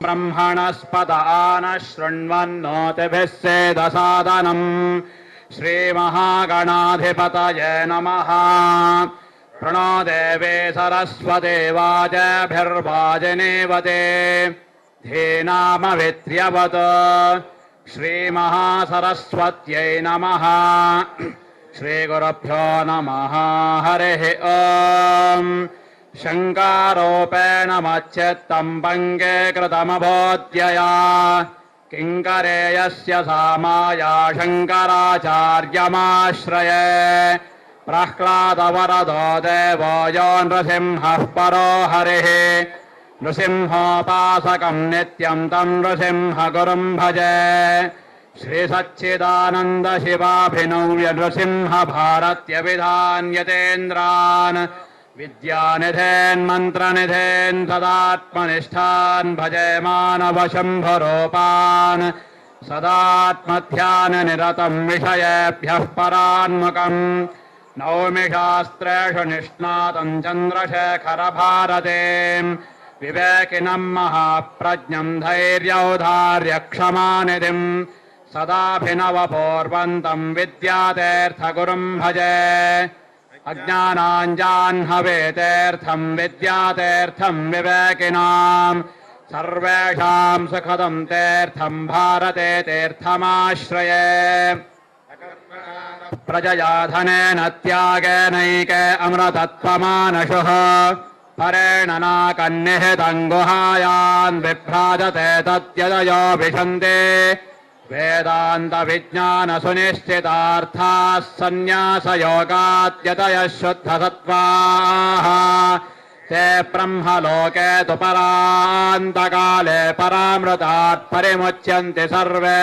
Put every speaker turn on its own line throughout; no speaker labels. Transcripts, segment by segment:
ब्रह्मणस्पत आनः शृण्वन्नोतिभिः सेदसादनम् श्रीमहागणाधिपतये नमः। प्रणो देवे सरस्वती वाजभिर्वाजिनीवते धीनामवित्र्यवत् श्रीमहासरस्वत्यै नमः। श्रीगुरुभ्यो नमः। हरिः ओम्। शङ्कारोपेण मच्चित्तम् पङ्के कृतमबोध्यया किङ्करेयस्य सामाया शङ्कराचार्यमाश्रये प्रह्लादवरदो देवो यो नृसिंहः परो हरिः नृसिंहोपासकम् नित्यम् तम् नृसिंहगुरुम् भजे श्रीसच्चिदानन्द शिवाभिनव्य नृसिंह भारत्यभिधान्यतेन्द्रान् विद्यानिधेन्मन्त्रनिधेन् सदात्मनिष्ठान् भजे मानवशम्भरूपान् सदात्मध्याननिरतम् विषयेभ्यः परान्मुखम् नौमि शास्त्रेषु निष्णातम् चन्द्रशेखरभारतीम् विवेकिनम् महाप्रज्ञम् धैर्यौदार्यक्षमानिधिम् सदाभिनवपूर्वन्तम् विद्यातीर्थगुरुम् भजे अज्ञानाञ्जाह्नवेतीर्थम् विद्यातीर्थम् विवेकिनाम् सर्वेषाम् सुखदम् तीर्थम् भारते तीर्थमाश्रये प्रजया धनेन त्यागेनैके अमृतत्वमानशुः परेण नाकन्निहितम् गुहायान् विभ्राजते तद्यदयो विशन्ति वेदान्तविज्ञानसुनिश्चितार्थाः सन्न्यासयोगाद्यतयः शुद्धसत्त्वाः ते ब्रह्मलोके तु परान्तकाले परामृतात् परिमुच्यन्ति सर्वे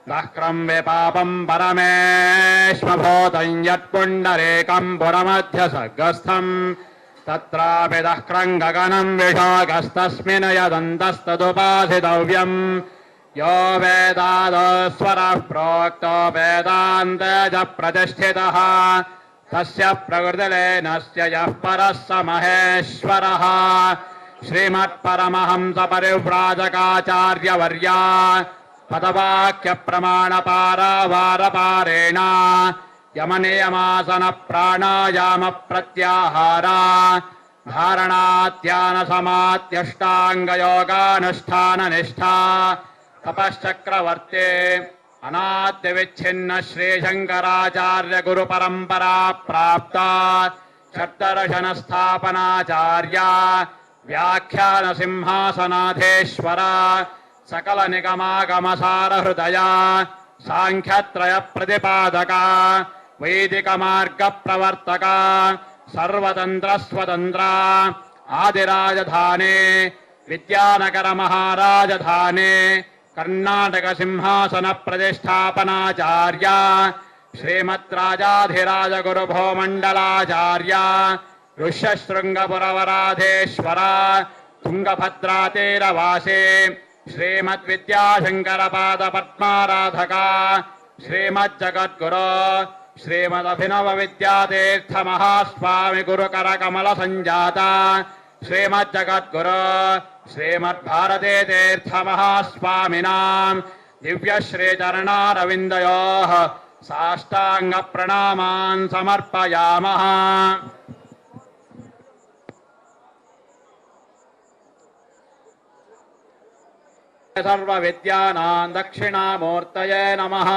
दह्क्रम् विपापम् परमेश्वभूतम् यत्पुण्डरीकम् पुरमध्यसर्गस्थम् तत्रापि दह्क्रम् गगनम् विशाखस्तस्मिन् यदन्तस्तदुपासितव्यम् यो वेदादस्वरः प्रोक्तो वेदान्ते च प्रतिष्ठितः तस्य प्रकृतिलीनस्य यः परः स महेश्वरः श्रीमत्परमहंसपरिव्राजकाचार्यवर्या पदवाक्यप्रमाणपारावारपारेण यमनियमासनप्राणायामप्रत्याहारा धारणाध्यानसमात्यष्टाङ्गयोगानुष्ठाननिष्ठा तपश्चक्रवर्ते अनाद्यविच्छिन्न श्रीशङ्कराचार्य गुरुपरम्परा प्राप्ता षट्दर्शनस्थापनाचार्या व्याख्यानसिंहासनाधीश्वरा सकलनिगमागमसारहृदया साङ्ख्यत्रयप्रतिपादका वैदिकमार्गप्रवर्तका सर्वतन्त्रस्वतन्त्रा आदिराजधाने विद्यानगरमहाराजधाने कर्णाटकसिंहासनप्रतिष्ठापनाचार्या श्रीमद्राजाधिराजगुरुभोमण्डलाचार्या ऋष्यशृङ्गपुरवराधेश्वरा तुङ्गभद्रातीरवासे श्रीमद्विद्याशङ्करपादपद्माराधका श्रीमज्जगद्गुरो श्रीमदभिनवविद्यातीर्थमहास्वामि गुरुकरकमलसञ्जाता श्रीमज्जगद्गुरो श्रीमद्भारतीतीर्थमहास्वामिनाम् दिव्यश्रीचरणारविन्दयोः साष्टाङ्गप्रणामान् समर्पयामः। सर्वविद्यानां दक्षिणामूर्तये नमः।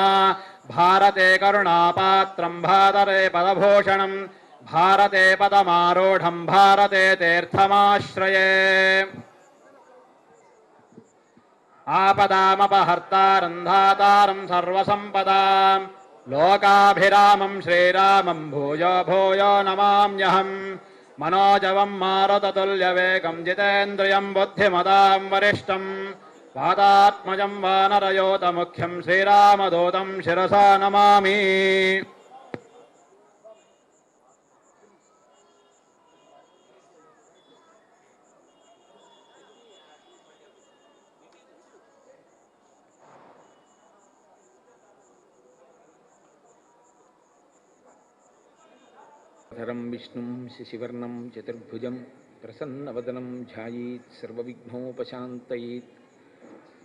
भारते करुणापात्रम् भारते पदभूषणम् भारते पदमारूढम् भारते तीर्थमाश्रये आपदामपहर्तारम् धातारम् सर्वसम्पदाम् लोकाभिरामम् श्रीरामम् भूयो भूयो नमाम्यहम्। मनोजवम् मारुततुल्यवेगम् जितेन्द्रियम् बुद्धिमताम् वरिष्ठम् वातात्मजम् वानरयोतमुख्यम् श्रीरामदूतम् शिरसा नमामि।
धरं विष्णुं शशिवर्णं चतुर्भुजं ప్రసన్నవదనం ధ్యాయేత్ సర్వవిఘ్నోపశాంతయేత్.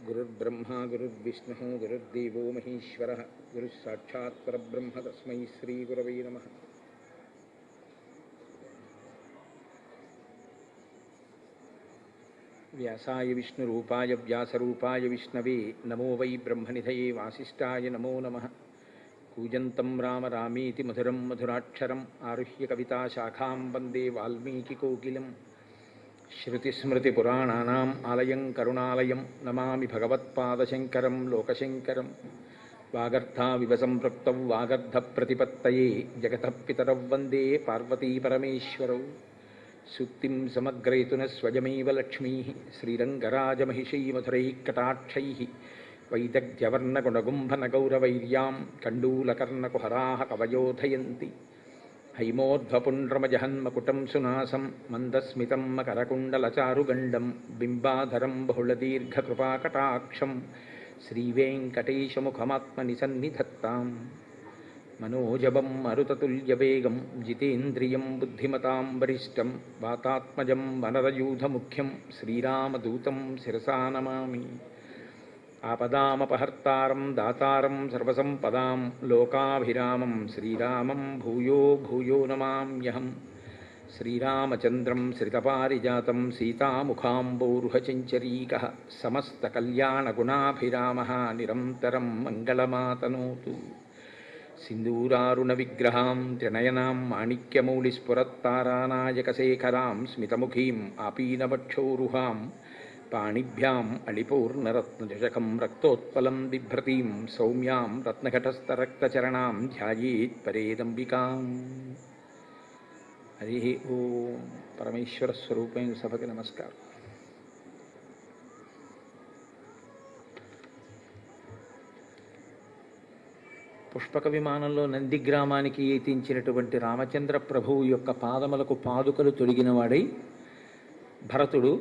గురుర్బ్రహ్మా గురుర్విష్ణుః గురుర్దేవో మహేశ్వరः గురుః సాక్షాత్ పరబ్రహ్మ తస్మై శ్రీగురవే నమః. వ్యాసాయ విష్ణురూపాయ వ్యాసరూపాయ విష్ణవే నమో వై బ్రహ్మనిధయే వాసిష్ఠాయ నమో నమః. కూజంతం రామ రామేతి మధురం మధురాక్షరం ఆరుహ్య కవితాశాఖాం వందే వాల్మీకికోకిలం. శృతిస్మృతిపురాణానాం ఆలయం కరుణాలయం నమామి భగవత్పాదశంకరం లోకశంకరం. వాగర్థావివ సంపృక్తౌ వాగర్థప్రతిపత్తయే జగతః పితరౌ వందే పార్వతీపరమేశ్వరౌ. సూక్తిం సమగ్రయతున స్వయమేవ లక్ష్మీః శ్రీరంగరాజమహిషీమధురైః కటాక్షైః. వైదగ్ధ్యవర్ణగుణగుంభనగౌరవైర్యాం కండూలకర్ణకుహరాः కవయోధయంతి. హైమోర్ధ్వపుండ్రమజహన్మకుటం సునాసం మందస్మితం మకరకుండలచారుగండం బింబాధరం బహుళదీర్ఘకృపాకటాక్షం శ్రీవేంకటేశముఖమాత్మని సన్నిధత్తాం. మనోజవం మరుతతుల్యవేగం జితేంద్రియం బుద్ధిమతాం వరిష్టం వాతాత్మజం వనరయూధముఖ్యం శ్రీరామదూతం శిరసా నమామి. ఆపదామపహర్తారం దాతారం సర్వసంపదాం లోకాభిరామం శ్రీరామం భూయో భూయో నమామ్యహం. శ్రీరామచంద్రం శ్రితపారిజాతం సీతాముఖాంబోరుహచంచరీకः సమస్తకల్యాణగుణాభిరామः నిరంతరం మంగళమాతనోతు. సింధూరారుణవిగ్రహాం త్రినయనాం మాణిక్యమౌళిస్ఫురత్తారానాయకశేఖరాం స్మితముఖీం ఆపీనవక్షోరుహాం పాణిభ్యాం అళిపూర్ణరత్నచషకం రక్తోత్పలం బిభ్రతీం సౌమ్యాం రత్నఘటస్థరక్తచరణాం ధ్యాయేత్ పరేదంబికాం. హరి ఓం. పరమేశ్వర స్వరూపైన సభకి నమస్కారం. పుష్పక విమానంలో నందిగ్రామానికి ఎత్తించినటువంటి రామచంద్ర ప్రభువు యొక్క పాదములకు పాదుకలు తొడిగినవాడై భరతుడు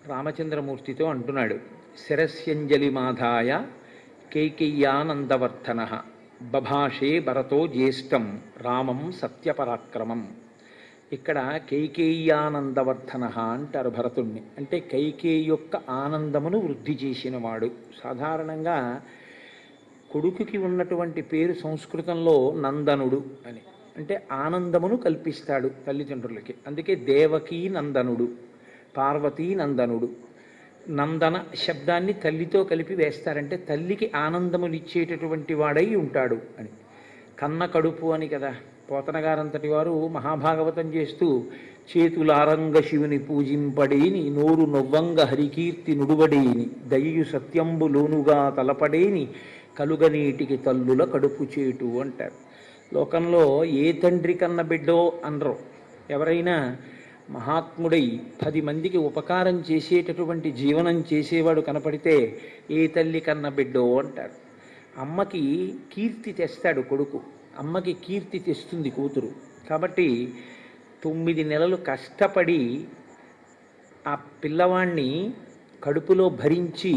రామచంద్రమూర్తితో అంటున్నాడు, శిరస్యంజలిమాధాయ కైకేయ్యానందవర్ధన బభాషే భరతో జ్యేష్టం రామం సత్యపరాక్రమం. ఇక్కడ కైకేయ్యానందవర్ధన అంటారు భరతుణ్ణి. అంటే కైకేయి యొక్క ఆనందమును వృద్ధి చేసినవాడు. సాధారణంగా కొడుకుకి ఉన్నటువంటి పేరు సంస్కృతంలో నందనుడు అని. అంటే ఆనందమును కల్పిస్తాడు తల్లిదండ్రులకి. అందుకే దేవకీ నందనుడు, పార్వతీ నందనుడు. నందన శబ్దాన్ని తల్లితో కలిపి వేస్తారంటే తల్లికి ఆనందమునిచ్చేటటువంటి వాడై ఉంటాడు అని. కన్న కడుపు అని కదా పోతన గారంతటి వారు మహాభాగవతం చేస్తూ, చేతులారంగ శివుని పూజింపడేని నోరు నొవ్వంగ హరికీర్తి నుడువడేని దయ్యు సత్యంబు లోనుగా తలపడేని కలుగనీటికి తల్లుల కడుపు చేటు అంటారు. లోకంలో ఏ తండ్రి కన్న బిడ్డో అనరు. ఎవరైనా మహాత్ముడై 10 మందికి ఉపకారం చేసేటటువంటి జీవనం చేసేవాడు కనపడితే ఏ తల్లి కన్న బిడ్డో అంటారు. అమ్మకి కీర్తి తెస్తాడు కొడుకు, అమ్మకి కీర్తి తెస్తుంది కూతురు. కాబట్టి 9 నెలలు కష్టపడి ఆ పిల్లవాణ్ణి కడుపులో భరించి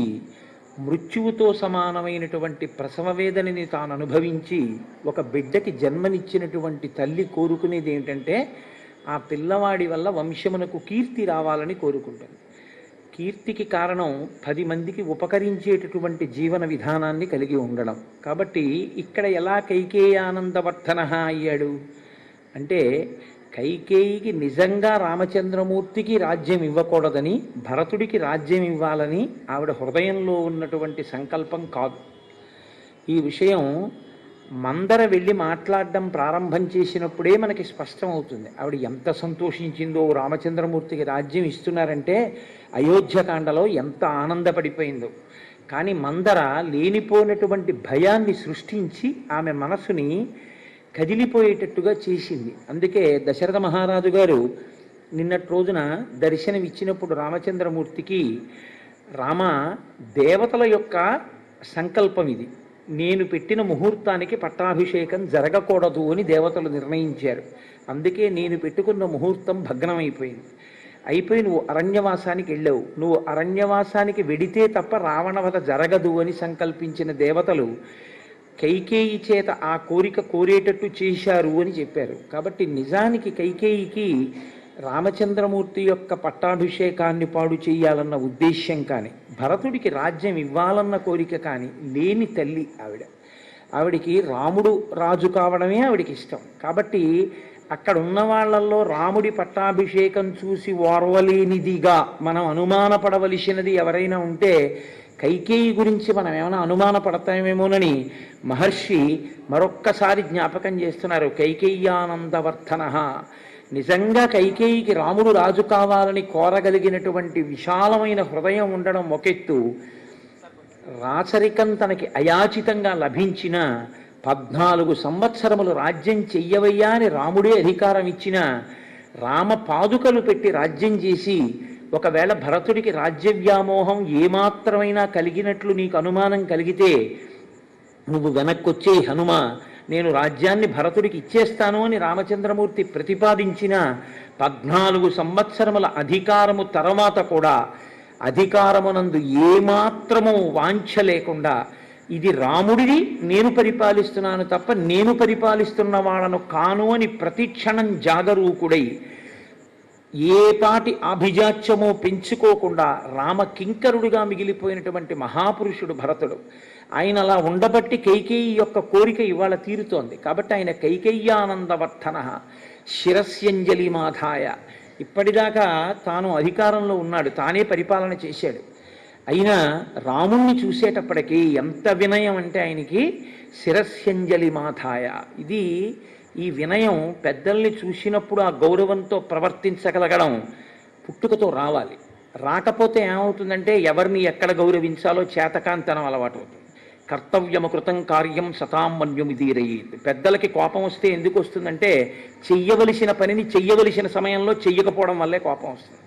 మృత్యువుతో సమానమైనటువంటి ప్రసవ వేదనని తాను అనుభవించి ఒక బిడ్డకి జన్మనిచ్చినటువంటి తల్లి కోరుకునేది ఏమిటంటే ఆ పిల్లవాడి వల్ల వంశమునకు కీర్తి రావాలని కోరుకుంటాను. కీర్తికి కారణం 10 మందికి ఉపకరించేటటువంటి జీవన విధానాన్ని కలిగి ఉండడం. కాబట్టి ఇక్కడ ఎలా కైకేయానందవర్ధన అయ్యాడు అంటే, కైకేయికి నిజంగా రామచంద్రమూర్తికి రాజ్యం ఇవ్వకూడదని, భరతుడికి రాజ్యం ఇవ్వాలని ఆవిడ హృదయంలో ఉన్నటువంటి సంకల్పం కాదు. ఈ విషయం మందర వెళ్ళి మాట్లాడడం ప్రారంభం చేసినప్పుడే మనకి స్పష్టమవుతుంది. ఆవిడ ఎంత సంతోషించిందో, రామచంద్రమూర్తికి రాజ్యం ఇస్తున్నారంటే అయోధ్యకాండలో ఎంత ఆనందపడిపోయిందో. కానీ మందర లేనిపోయినటువంటి భయాన్ని సృష్టించి ఆమె మనసుని కదిలిపోయేటట్టుగా చేసింది. అందుకే దశరథ మహారాజు గారు నిన్నటి రోజున దర్శనమిచ్చినప్పుడు రామచంద్రమూర్తికి, రామ, దేవతల యొక్క సంకల్పం ఇది, నేను పెట్టిన ముహూర్తానికి పట్టాభిషేకం జరగకూడదు అని దేవతలు నిర్ణయించారు. అందుకే నేను పెట్టుకున్న ముహూర్తం భగ్నమైపోయింది. అయిపోయి నువ్వు అరణ్యవాసానికి వెళ్ళావు. నువ్వు అరణ్యవాసానికి వెడితే తప్ప రావణవధ జరగదు అని సంకల్పించిన దేవతలు కైకేయి చేత ఆ కోరిక కోరేటట్టు చేశారు అని చెప్పారు. కాబట్టి నిజానికి కైకేయికి
రామచంద్రమూర్తి యొక్క పట్టాభిషేకాన్ని పాడు చేయాలన్న ఉద్దేశ్యం కానీ, భరతుడికి రాజ్యం ఇవ్వాలన్న కోరిక కానీ లేని తల్లి ఆవిడ. ఆవిడికి రాముడు రాజు కావడమే ఆవిడికి ఇష్టం. కాబట్టి అక్కడ ఉన్న వాళ్ళల్లో రాముడి పట్టాభిషేకం చూసి ఓర్వలేనిదిగా మనం అనుమానపడవలసినది ఎవరైనా ఉంటే కైకేయి గురించి మనం ఏమైనా అనుమానపడతామేమోనని మహర్షి మరొక్కసారి జ్ఞాపకం చేస్తున్నారు. కైకేయ్యానందవర్ధన. నిజంగా కైకేయికి రాముడు రాజు కావాలని కోరగలిగినటువంటి విశాలమైన హృదయం ఉండడం ఒకెత్తు, రాచరికం తనకి అయాచితంగా లభించిన 14 సంవత్సరములు రాజ్యం చెయ్యవయ్యా అని రాముడే అధికారం ఇచ్చిన, రామ పాదుకలు పెట్టి రాజ్యం చేసి ఒకవేళ భరతుడికి రాజ్య వ్యామోహం ఏమాత్రమైనా కలిగినట్లు నీకు అనుమానం కలిగితే నువ్వు వెనక్కొచ్చే హనుమ, నేను రాజ్యాన్ని భరతుడికి ఇచ్చేస్తాను అని రామచంద్రమూర్తి ప్రతిపాదించిన 14 సంవత్సరముల అధికారము తర్వాత కూడా అధికారమునందు ఏమాత్రము వాంఛ లేకుండా, ఇది రాముడిది, నేను పరిపాలిస్తున్నాను తప్ప నేను పరిపాలిస్తున్న వాళ్ళను కాను అని ప్రతిక్షణం జాగరూకుడై ఏ పాటి అభిజాత్యమో పెంచుకోకుండా రామ కింకరుడుగా మిగిలిపోయినటువంటి మహాపురుషుడు భరతుడు. ఆయన అలా ఉండబట్టి కైకేయి యొక్క కోరిక ఇవాళ తీరుతోంది. కాబట్టి ఆయన కైకేయ్యానందవర్ధన శిరస్యంజలి మాధాయ. ఇప్పటిదాకా తాను అధికారంలో ఉన్నాడు, తానే పరిపాలన చేశాడు. అయినా రాముణ్ణి చూసేటప్పటికీ ఎంత వినయం అంటే ఆయనకి శిరస్యంజలి మాధాయ. ఇది ఈ వినయం పెద్దల్ని చూసినప్పుడు ఆ గౌరవంతో ప్రవర్తించగలగడం పుట్టుకతో రావాలి. రాకపోతే ఏమవుతుందంటే ఎవరిని ఎక్కడ గౌరవించాలో చేతకాంతనం అలవాటు అవుతుంది. కర్తవ్యము కృతం కార్యం సతామన్యుమిదీరయేత్. పెద్దలకి కోపం వస్తే ఎందుకు వస్తుందంటే చెయ్యవలసిన పనిని చెయ్యవలసిన సమయంలో చెయ్యకపోవడం వల్లే కోపం వస్తుంది.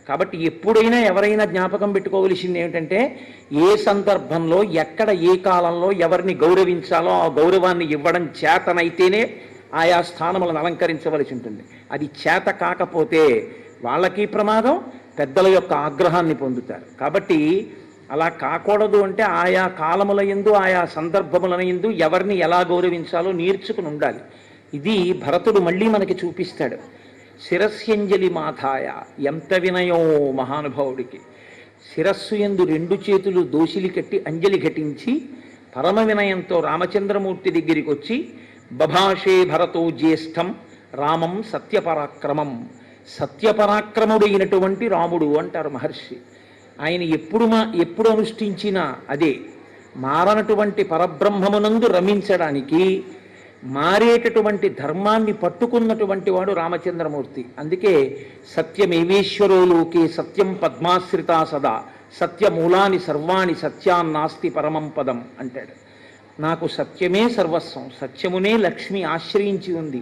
కాబట్టి ఎప్పుడైనా ఎవరైనా జ్ఞాపకం పెట్టుకోవలసింది ఏమిటంటే ఏ సందర్భంలో ఎక్కడ ఏ కాలంలో ఎవరిని గౌరవించాలో ఆ గౌరవాన్ని ఇవ్వడం చేతనైతేనే ఆయా స్థానములను అలంకరించవలసి ఉంటుంది. అది చేత కాకపోతే వాళ్ళకి ప్రమాదం, పెద్దల యొక్క ఆగ్రహాన్ని పొందుతారు. కాబట్టి అలా కాకూడదు అంటే ఆయా కాలముల యందు ఆయా సందర్భముల యందు ఎవరిని ఎలా గౌరవించాలో నేర్చుకుని ఉండాలి. ఇది భరతుడు మళ్ళీ మనకి చూపిస్తాడు. శిరస్యంజలి మాధాయ. ఎంత వినయం మహానుభావుడికి! శిరస్సు యందు 2 చేతులు దోసిలి కట్టి అంజలి ఘటించి పరమ వినయంతో రామచంద్రమూర్తి దగ్గరికి వచ్చి బభాషే భరతో జ్యేష్ఠం రామం సత్యపరాక్రమం. సత్యపరాక్రముడైనటువంటి రాముడు అంటారు మహర్షి. ఆయన ఎప్పుడు అనుష్ఠించినా అదే మారనటువంటి పరబ్రహ్మమునందు రమించడానికి మారేటటువంటి ధర్మాన్ని పట్టుకున్నటువంటి వాడు రామచంద్రమూర్తి. అందుకే సత్యమేవేశ్వరో లోకే సత్యం పద్మాశ్రితా సదా సత్యమూలాని సర్వాణి సత్యాన్నాస్తి పరమం పదం అంటాడు. నాకు సత్యమే సర్వస్వం, సత్యమునే లక్ష్మి ఆశ్రయించి ఉంది.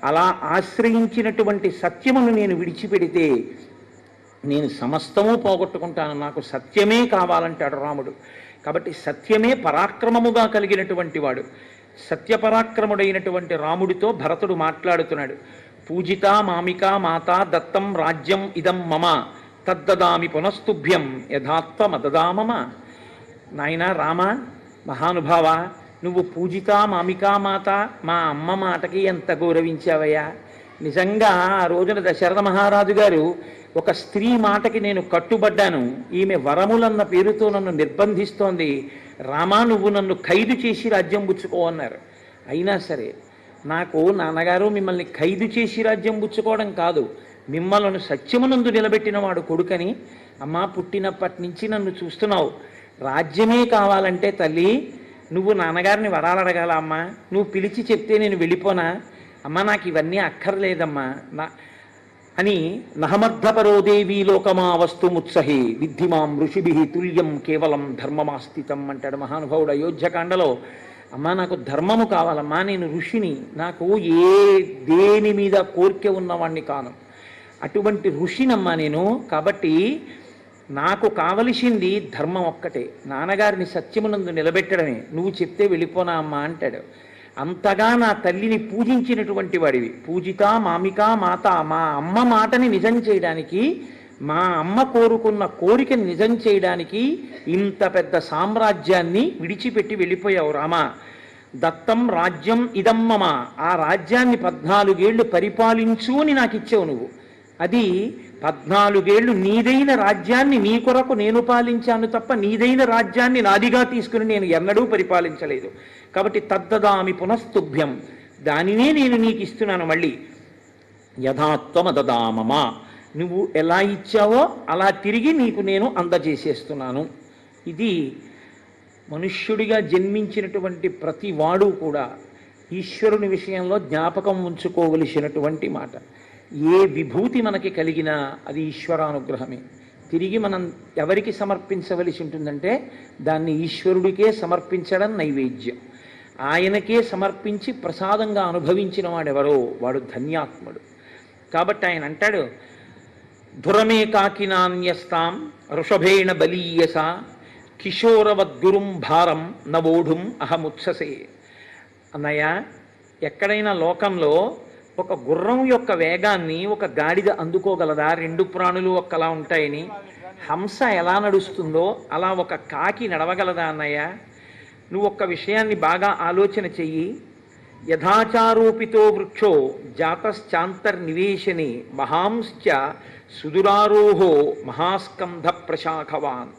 అలా ఆశ్రయించినటువంటి సత్యమును నేను విడిచిపెడితే నేను సమస్తము పోగొట్టుకుంటాను, నాకు సత్యమే కావాలంటాడు రాముడు. కాబట్టి సత్యమే పరాక్రమముగా కలిగినటువంటి వాడు. సత్యపరాక్రముడైనటువంటి రాముడితో భరతుడు మాట్లాడుతున్నాడు. పూజిత మామికా మాతా దత్తం రాజ్యం ఇదం మమ తద్దదామి పునస్తుభ్యం యథాత్వమదదామమ. నాయన రామ, మహానుభావ, నువ్వు పూజిత మామికా మాత, మా అమ్మ మాటకి ఎంత గౌరవించావయ్యా! నిజంగా ఆ రోజున దశరథ మహారాజు గారు ఒక స్త్రీ మాటకి నేను కట్టుబడ్డాను, ఈమె వరములన్న పేరుతో నన్ను నిర్బంధిస్తోంది, రామా నువ్వు నన్ను ఖైదు చేసి రాజ్యం పుచ్చుకో అన్నారు. అయినా సరే నాకు నాన్నగారు మిమ్మల్ని ఖైదు చేసి రాజ్యం పుచ్చుకోవడం కాదు, మిమ్మల్ని సత్యమునందు నిలబెట్టిన వాడు కొడుకని, అమ్మా పుట్టినప్పటి నుంచి నన్ను చూస్తున్నావు, రాజ్యమే కావాలంటే తల్లి నువ్వు నాన్నగారిని వరాలు అడగాల అమ్మా, నువ్వు పిలిచి చెప్తే నేను వెళ్ళిపోనా అమ్మా, నాకు ఇవన్నీ అక్కర్లేదమ్మా అని నహమర్ధపరోదేవీ లోకమా వస్తుముత్సహే విద్ధిమాం ఋషిభి తుల్యం కేవలం ధర్మమాస్థితం అంటాడు మహానుభావుడు అయోధ్యకాండలో. అమ్మా నాకు ధర్మము కావాలమ్మా, నేను ఋషిని, నాకు దేని మీద కోరిక ఉన్నవాణ్ణి కాను, అటువంటి ఋషినమ్మా నేను. కాబట్టి నాకు కావలసింది ధర్మం ఒక్కటే, నాన్నగారిని సత్యమునందు నిలబెట్టడమే, నువ్వు చెప్తే వెళ్ళిపోనా అమ్మా అంటాడు. అంతగా నా తల్లిని పూజించినటువంటి వాడివి, పూజిత మామికా మాత, మా అమ్మ మాటని నిజం చేయడానికి, మా అమ్మ కోరుకున్న కోరికని నిజం చేయడానికి ఇంత పెద్ద సామ్రాజ్యాన్ని విడిచిపెట్టి వెళ్ళిపోయావు రామా. దత్తం రాజ్యం ఇదం మమ, ఆ రాజ్యాన్ని 14 ఏళ్ళు పరిపాలించు అని నాకు ఇచ్చావు నువ్వు. అది 14 ఏళ్ళు నీదైన రాజ్యాన్ని నీ కొరకు నేను పాలించాను తప్ప నీదైన రాజ్యాన్ని నాదిగా తీసుకుని నేను ఎన్నడూ పరిపాలించలేదు. కాబట్టి తద్దదామి పునస్తుభ్యం, దానినే నేను నీకు ఇస్తున్నాను మళ్ళీ. యథాత్వమదదామమా, నువ్వు ఎలా ఇచ్చావో అలా తిరిగి నీకు నేను అందజేసేస్తున్నాను. ఇది మనుష్యుడిగా జన్మించినటువంటి ప్రతి వాడు కూడా ఈశ్వరుని విషయంలో జ్ఞాపకం ఉంచుకోవలసినటువంటి మాట. ఏ విభూతి మనకి కలిగినా అది ఈశ్వరానుగ్రహమే. తిరిగి మనం ఎవరికి సమర్పించవలసి ఉంటుందంటే దాన్ని ఈశ్వరుడికే సమర్పించడం నైవేద్యం. ఆయనకే సమర్పించి ప్రసాదంగా అనుభవించిన వాడెవరో వాడు ధన్యాత్ముడు. కాబట్టి ఆయన అంటాడు, ధురమే కాకినాన్యస్తాం వృషభేణ బలీయస కిశోరవద్గురుం భారం నవోఢుం అహముత్ససే. అన్నయ్య, ఎక్కడైనా లోకంలో ఒక గుర్రం యొక్క వేగాన్ని ఒక గాడిద అందుకోగలదా? 2 ప్రాణులు ఒక్కలా ఉంటాయని. హంస ఎలా నడుస్తుందో అలా ఒక కాకి నడవగలదా అన్నయ్య? నువ్వు ఒక్క విషయాన్ని బాగా ఆలోచన చెయ్యి. యథాచారోపితో వృక్షో జాతశ్చాంతర్నివేశనే మహాంశ్చ సుదురారోహో మహాస్కంధ ప్రశాఖవాన్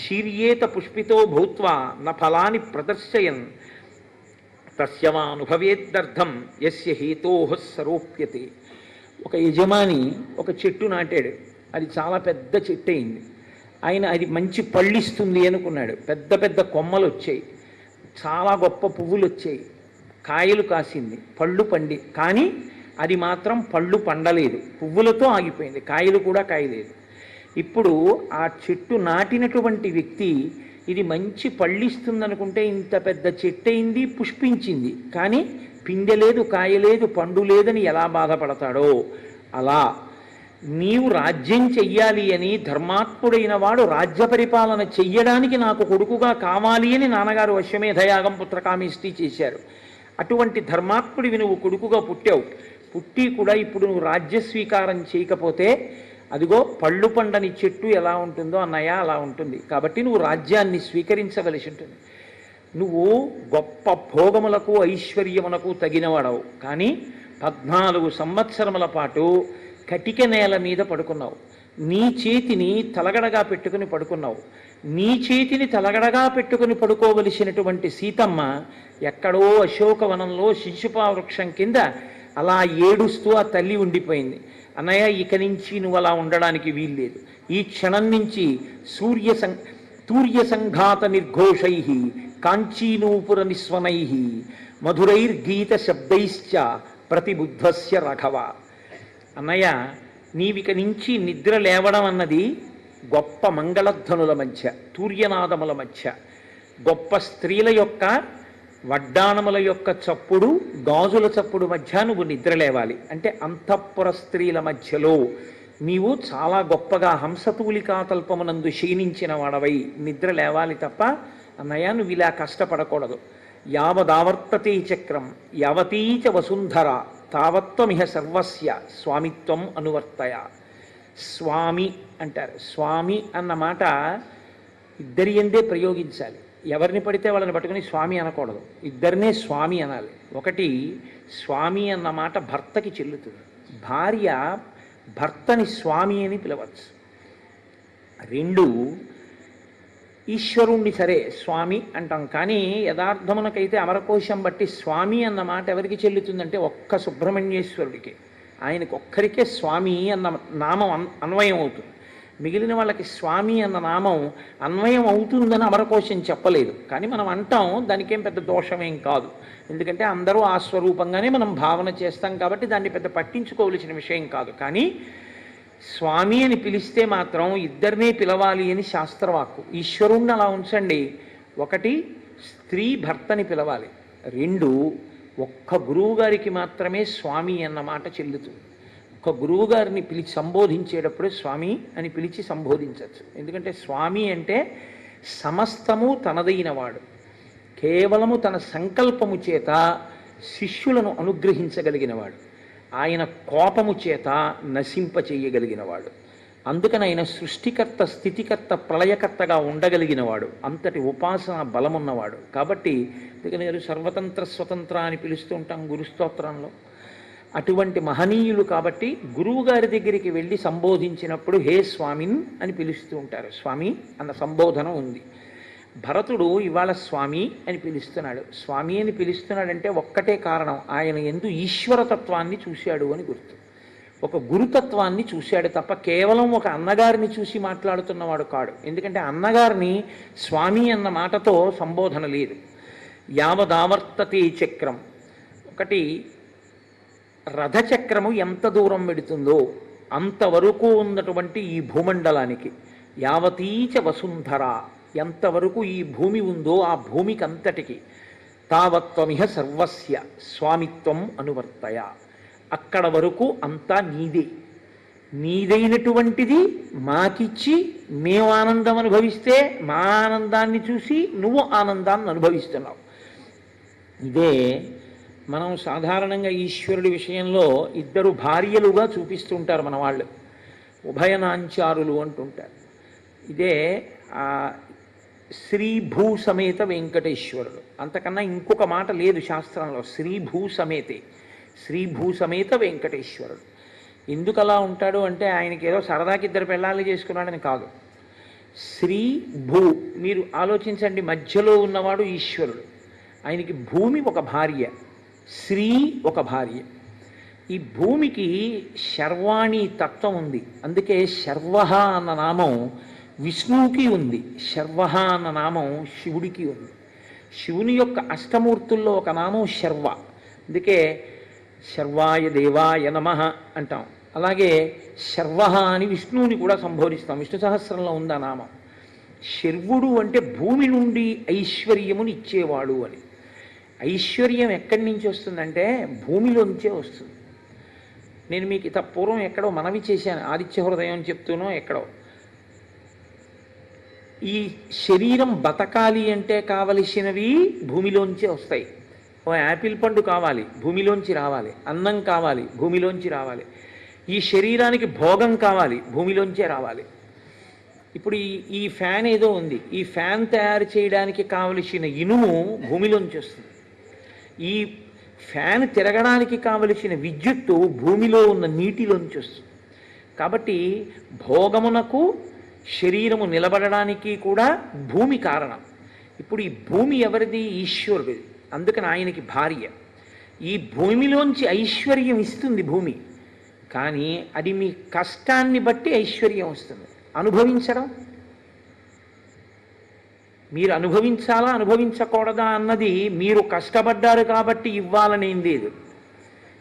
శీర్యేత పుష్పితో భూత్వా న ఫలాని ప్రదర్శయన్ తస్యవానుభవేద్దర్థం యస్య హేతోః సరోప్యతే. ఒక యజమాని ఒక చెట్టు నాటాడు. అది చాలా పెద్ద చెట్టు అయింది. ఆయన అది మంచి పళ్ళిస్తుంది అనుకున్నాడు. పెద్ద పెద్ద కొమ్మలు వచ్చాయి, చాలా గొప్ప పువ్వులు వచ్చాయి, కాయలు కాసింది, పళ్ళు పండి. కానీ అది మాత్రం పళ్ళు పండలేదు, పువ్వులతో ఆగిపోయింది, కాయలు కూడా కాయలేదు. ఇప్పుడు ఆ చెట్టు నాటినటువంటి వ్యక్తి ఇది మంచి పళ్ళిస్తుందనుకుంటే ఇంత పెద్ద చెట్టు అయింది, పుష్పించింది, కానీ పిండెలేదు, కాయలేదు, పండు లేదని ఎలా బాధపడతాడో అలా నీవు రాజ్యం చెయ్యాలి అని ధర్మాత్ముడైన వాడు రాజ్య పరిపాలన చెయ్యడానికి నాకు కొడుకుగా కావాలి అని నాన్నగారు అశ్వమేధయాగం పుత్రకామేష్టి చేశారు. అటువంటి ధర్మాత్ముడివి నువ్వు కొడుకుగా పుట్టావు. పుట్టి కూడా ఇప్పుడు నువ్వు రాజ్య స్వీకారం చేయకపోతే అదిగో పళ్ళు పండని చెట్టు ఎలా ఉంటుందో అన్నయ్య అలా ఉంటుంది. కాబట్టి నువ్వు రాజ్యాన్ని స్వీకరించవలసి ఉంటుంది. నువ్వు గొప్ప భోగములకు ఐశ్వర్యమునకు తగినవాడవు, కానీ 14 సంవత్సరముల పాటు కటిక నేల మీద పడుకున్నావు. నీ చేతిని తలగడగా పెట్టుకుని పడుకున్నావు. నీ చేతిని తలగడగా పెట్టుకుని పడుకోవలసినటువంటి సీతమ్మ ఎక్కడో అశోకవనంలో శిశుపా వృక్షం కింద అలా ఏడుస్తూ ఆ తల్లి ఉండిపోయింది. అన్నయ్య, ఇక నుంచి నువ్వు అలా ఉండడానికి వీల్లేదు. ఈ క్షణం నుంచి తూర్య సంఘాత నిర్ఘోషై కాంచీనూపుర నిస్వనై మధురైర్గీత శబ్దైశ్చ ప్రతిబుద్ధస్య రాఘవ. అన్నయ్య, నీవిక నుంచి నిద్ర లేవడం అన్నది గొప్ప మంగళధ్వనుల మధ్య, తూర్యనాదముల మధ్య, గొప్ప స్త్రీల యొక్క వడ్డాణముల యొక్క చప్పుడు, గాజుల చప్పుడు మధ్య నువ్వు నిద్ర లేవాలి. అంటే అంతఃపుర స్త్రీల మధ్యలో నీవు చాలా గొప్పగా హంసతూలికాతల్పమునందు క్షీణించిన వాడవై నిద్ర లేవాలి తప్ప అన్నయ్య నువ్వు ఇలా కష్టపడకూడదు. యావదావర్తతే చక్రం యావతీచ వసుంధర తావత్వమిహ సర్వస్య స్వామిత్వం అనువర్తయ. స్వామి అంటారు. స్వామి అన్న మాట ఇద్దరి ఎందే ప్రయోగించాలి. ఎవరిని పడితే వాళ్ళని పట్టుకుని స్వామి అనకూడదు, ఇద్దరినే స్వామి అనాలి. ఒకటి, స్వామి అన్న మాట భర్తకి చెల్లుతుంది. భార్య భర్తని స్వామి అని పిలవచ్చు. 2, ఈశ్వరుణ్ణి సరే స్వామి అంటాం, కానీ యథార్థమునకైతే అమరకోశం బట్టి స్వామి అన్న మాట ఎవరికి చెల్లుతుందంటే ఒక్క సుబ్రహ్మణ్యేశ్వరుడికి, ఆయనకు ఒక్కరికే స్వామి అన్న నామం అన్వయం అవుతుంది. మిగిలిన వాళ్ళకి స్వామి అన్న నామం అన్వయం అవుతుందని అమరకోశం చెప్పలేదు, కానీ మనం అంటాం. దానికేం పెద్ద దోషమేం కాదు, ఎందుకంటే అందరూ ఆ స్వరూపంగానే మనం భావన చేస్తాం కాబట్టి దాన్ని పెద్ద పట్టించుకోవలసిన విషయం కాదు. కానీ స్వామి అని పిలిస్తే మాత్రం ఇద్దరినే పిలవాలి అని శాస్త్రవాక్కు. ఈశ్వరుణ్ణి అలా ఉంచండి. 1, స్త్రీ భర్తని పిలవాలి. 2, ఒక్క గురువు గారికి మాత్రమే స్వామి అన్న మాట చెల్లుతుంది. ఒక గురువు గారిని పిలిచి సంబోధించేటప్పుడు స్వామి అని పిలిచి సంబోధించవచ్చు. ఎందుకంటే స్వామి అంటే సమస్తము తనదైనవాడు, కేవలము తన సంకల్పము చేత శిష్యులను అనుగ్రహించగలిగినవాడు, ఆయన కోపము చేత నశింపచేయగలిగినవాడు. అందుకని ఆయన సృష్టికర్త, స్థితికర్త, ప్రళయకర్తగా ఉండగలిగినవాడు, అంతటి ఉపాసన బలమున్నవాడు. కాబట్టి అందుకని సర్వతంత్ర స్వతంత్ర అని పిలుస్తూ ఉంటాం గురుస్తోత్రంలో. అటువంటి మహనీయులు కాబట్టి గురువు గారి దగ్గరికి వెళ్ళి సంబోధించినప్పుడు హే స్వామిన్ అని పిలుస్తూ ఉంటారు. స్వామి అన్న సంబోధన ఉంది. భరతుడు ఇవాళ స్వామి అని పిలుస్తున్నాడు. స్వామి అని పిలుస్తున్నాడంటే ఒక్కటే కారణం, ఆయన యందు ఈశ్వరతత్వాన్ని చూశాడు అని గుర్తు. ఒక గురుతత్వాన్ని చూశాడు తప్ప కేవలం ఒక అన్నగారిని చూసి మాట్లాడుతున్నవాడు కాడు. ఎందుకంటే అన్నగారిని స్వామి అన్న మాటతో సంబోధన లేదు. యావదావర్తతే చక్రం, ఒకటి రథచక్రము ఎంత దూరం పెడుతుందో అంతవరకు ఉన్నటువంటి ఈ భూమండలానికి, యావతీచ వసుంధర, ఎంతవరకు ఈ భూమి ఉందో ఆ భూమికి అంతటికి, తావత్వమిహ సర్వస్య స్వామిత్వం అనువర్తయ, అక్కడ వరకు అంతా నీదే, నీదైనటువంటిది మాకిచ్చి మేము ఆనందం అనుభవిస్తే మా ఆనందాన్ని చూసి నువ్వు ఆనందాన్ని అనుభవిస్తున్నావు. ఇదే మనం సాధారణంగా ఈశ్వరుడి విషయంలో ఇద్దరు భార్యలుగా చూపిస్తుంటారు మన వాళ్ళు, ఉభయనాంచారులు అంటుంటారు. ఇదే శ్రీ భూ సమేత వెంకటేశ్వరుడు. అంతకన్నా ఇంకొక మాట లేదు శాస్త్రంలో, శ్రీ భూ సమేతే, శ్రీ భూ సమేత వెంకటేశ్వరుడు. ఎందుకు అలా ఉంటాడు అంటే ఆయనకి ఏదో సరదాకి ఇద్దరు పెళ్ళాలి చేసుకున్నాడని కాదు. శ్రీ భూ, మీరు ఆలోచించండి, మధ్యలో ఉన్నవాడు ఈశ్వరుడు, ఆయనకి భూమి ఒక భార్య, శ్రీ ఒక భార్య. ఈ భూమికి శర్వాణి తత్వం ఉంది, అందుకే శర్వ అన్న నామం విష్ణువుకి ఉంది, శర్వ అన్న నామం శివుడికి ఉంది. శివుని యొక్క అష్టమూర్తుల్లో ఒక నామం శర్వ, అందుకే శర్వాయ దేవాయ నమః అంటాం. అలాగే శర్వ అని విష్ణువుని కూడా సంబోధిస్తాం, విష్ణు సహస్రంలో ఉంది ఆ నామం. శర్వుడు అంటే భూమి నుండి ఐశ్వర్యముని ఇచ్చేవాడు అని. ఐశ్వర్యం ఎక్కడి నుంచి వస్తుందంటే భూమిలోంచే వస్తుంది. నేను మీకు ఇంత పూర్వం ఎక్కడో మనవి చేశాను, ఆదిత్య హృదయం అని చెప్తూనో ఎక్కడో, ఈ శరీరం బతకాలి అంటే కావలసినవి భూమిలోంచే వస్తాయి. ఓ యాపిల్ పండు కావాలి, భూమిలోంచి రావాలి. అన్నం కావాలి, భూమిలోంచి రావాలి. ఈ శరీరానికి భోగం కావాలి, భూమిలోంచే రావాలి. ఇప్పుడు ఈ ఫ్యాన్ ఏదో ఉంది, ఈ ఫ్యాన్ తయారు చేయడానికి కావలసిన ఇనుము భూమిలోంచి వస్తుంది. ఈ ఫ్యాన్ తిరగడానికి కావలసిన విద్యుత్తు భూమిలో ఉన్న నీటిలోంచి వస్తుంది. కాబట్టి భోగమునకు శరీరము నిలబడడానికి కూడా భూమి కారణం. ఇప్పుడు ఈ భూమి ఎవరిది? ఈశ్వరుడిది. అందుకని ఆయనకి భార్య. ఈ భూమిలోంచి ఐశ్వర్యం ఇస్తుంది భూమి, కానీ అది మీ కష్టాన్ని బట్టి ఐశ్వర్యం వస్తుంది. అనుభవించడం, మీరు అనుభవించాలా అనుభవించకూడదా అన్నది మీరు కష్టపడ్డారు కాబట్టి ఇవ్వాలనేం లేదు.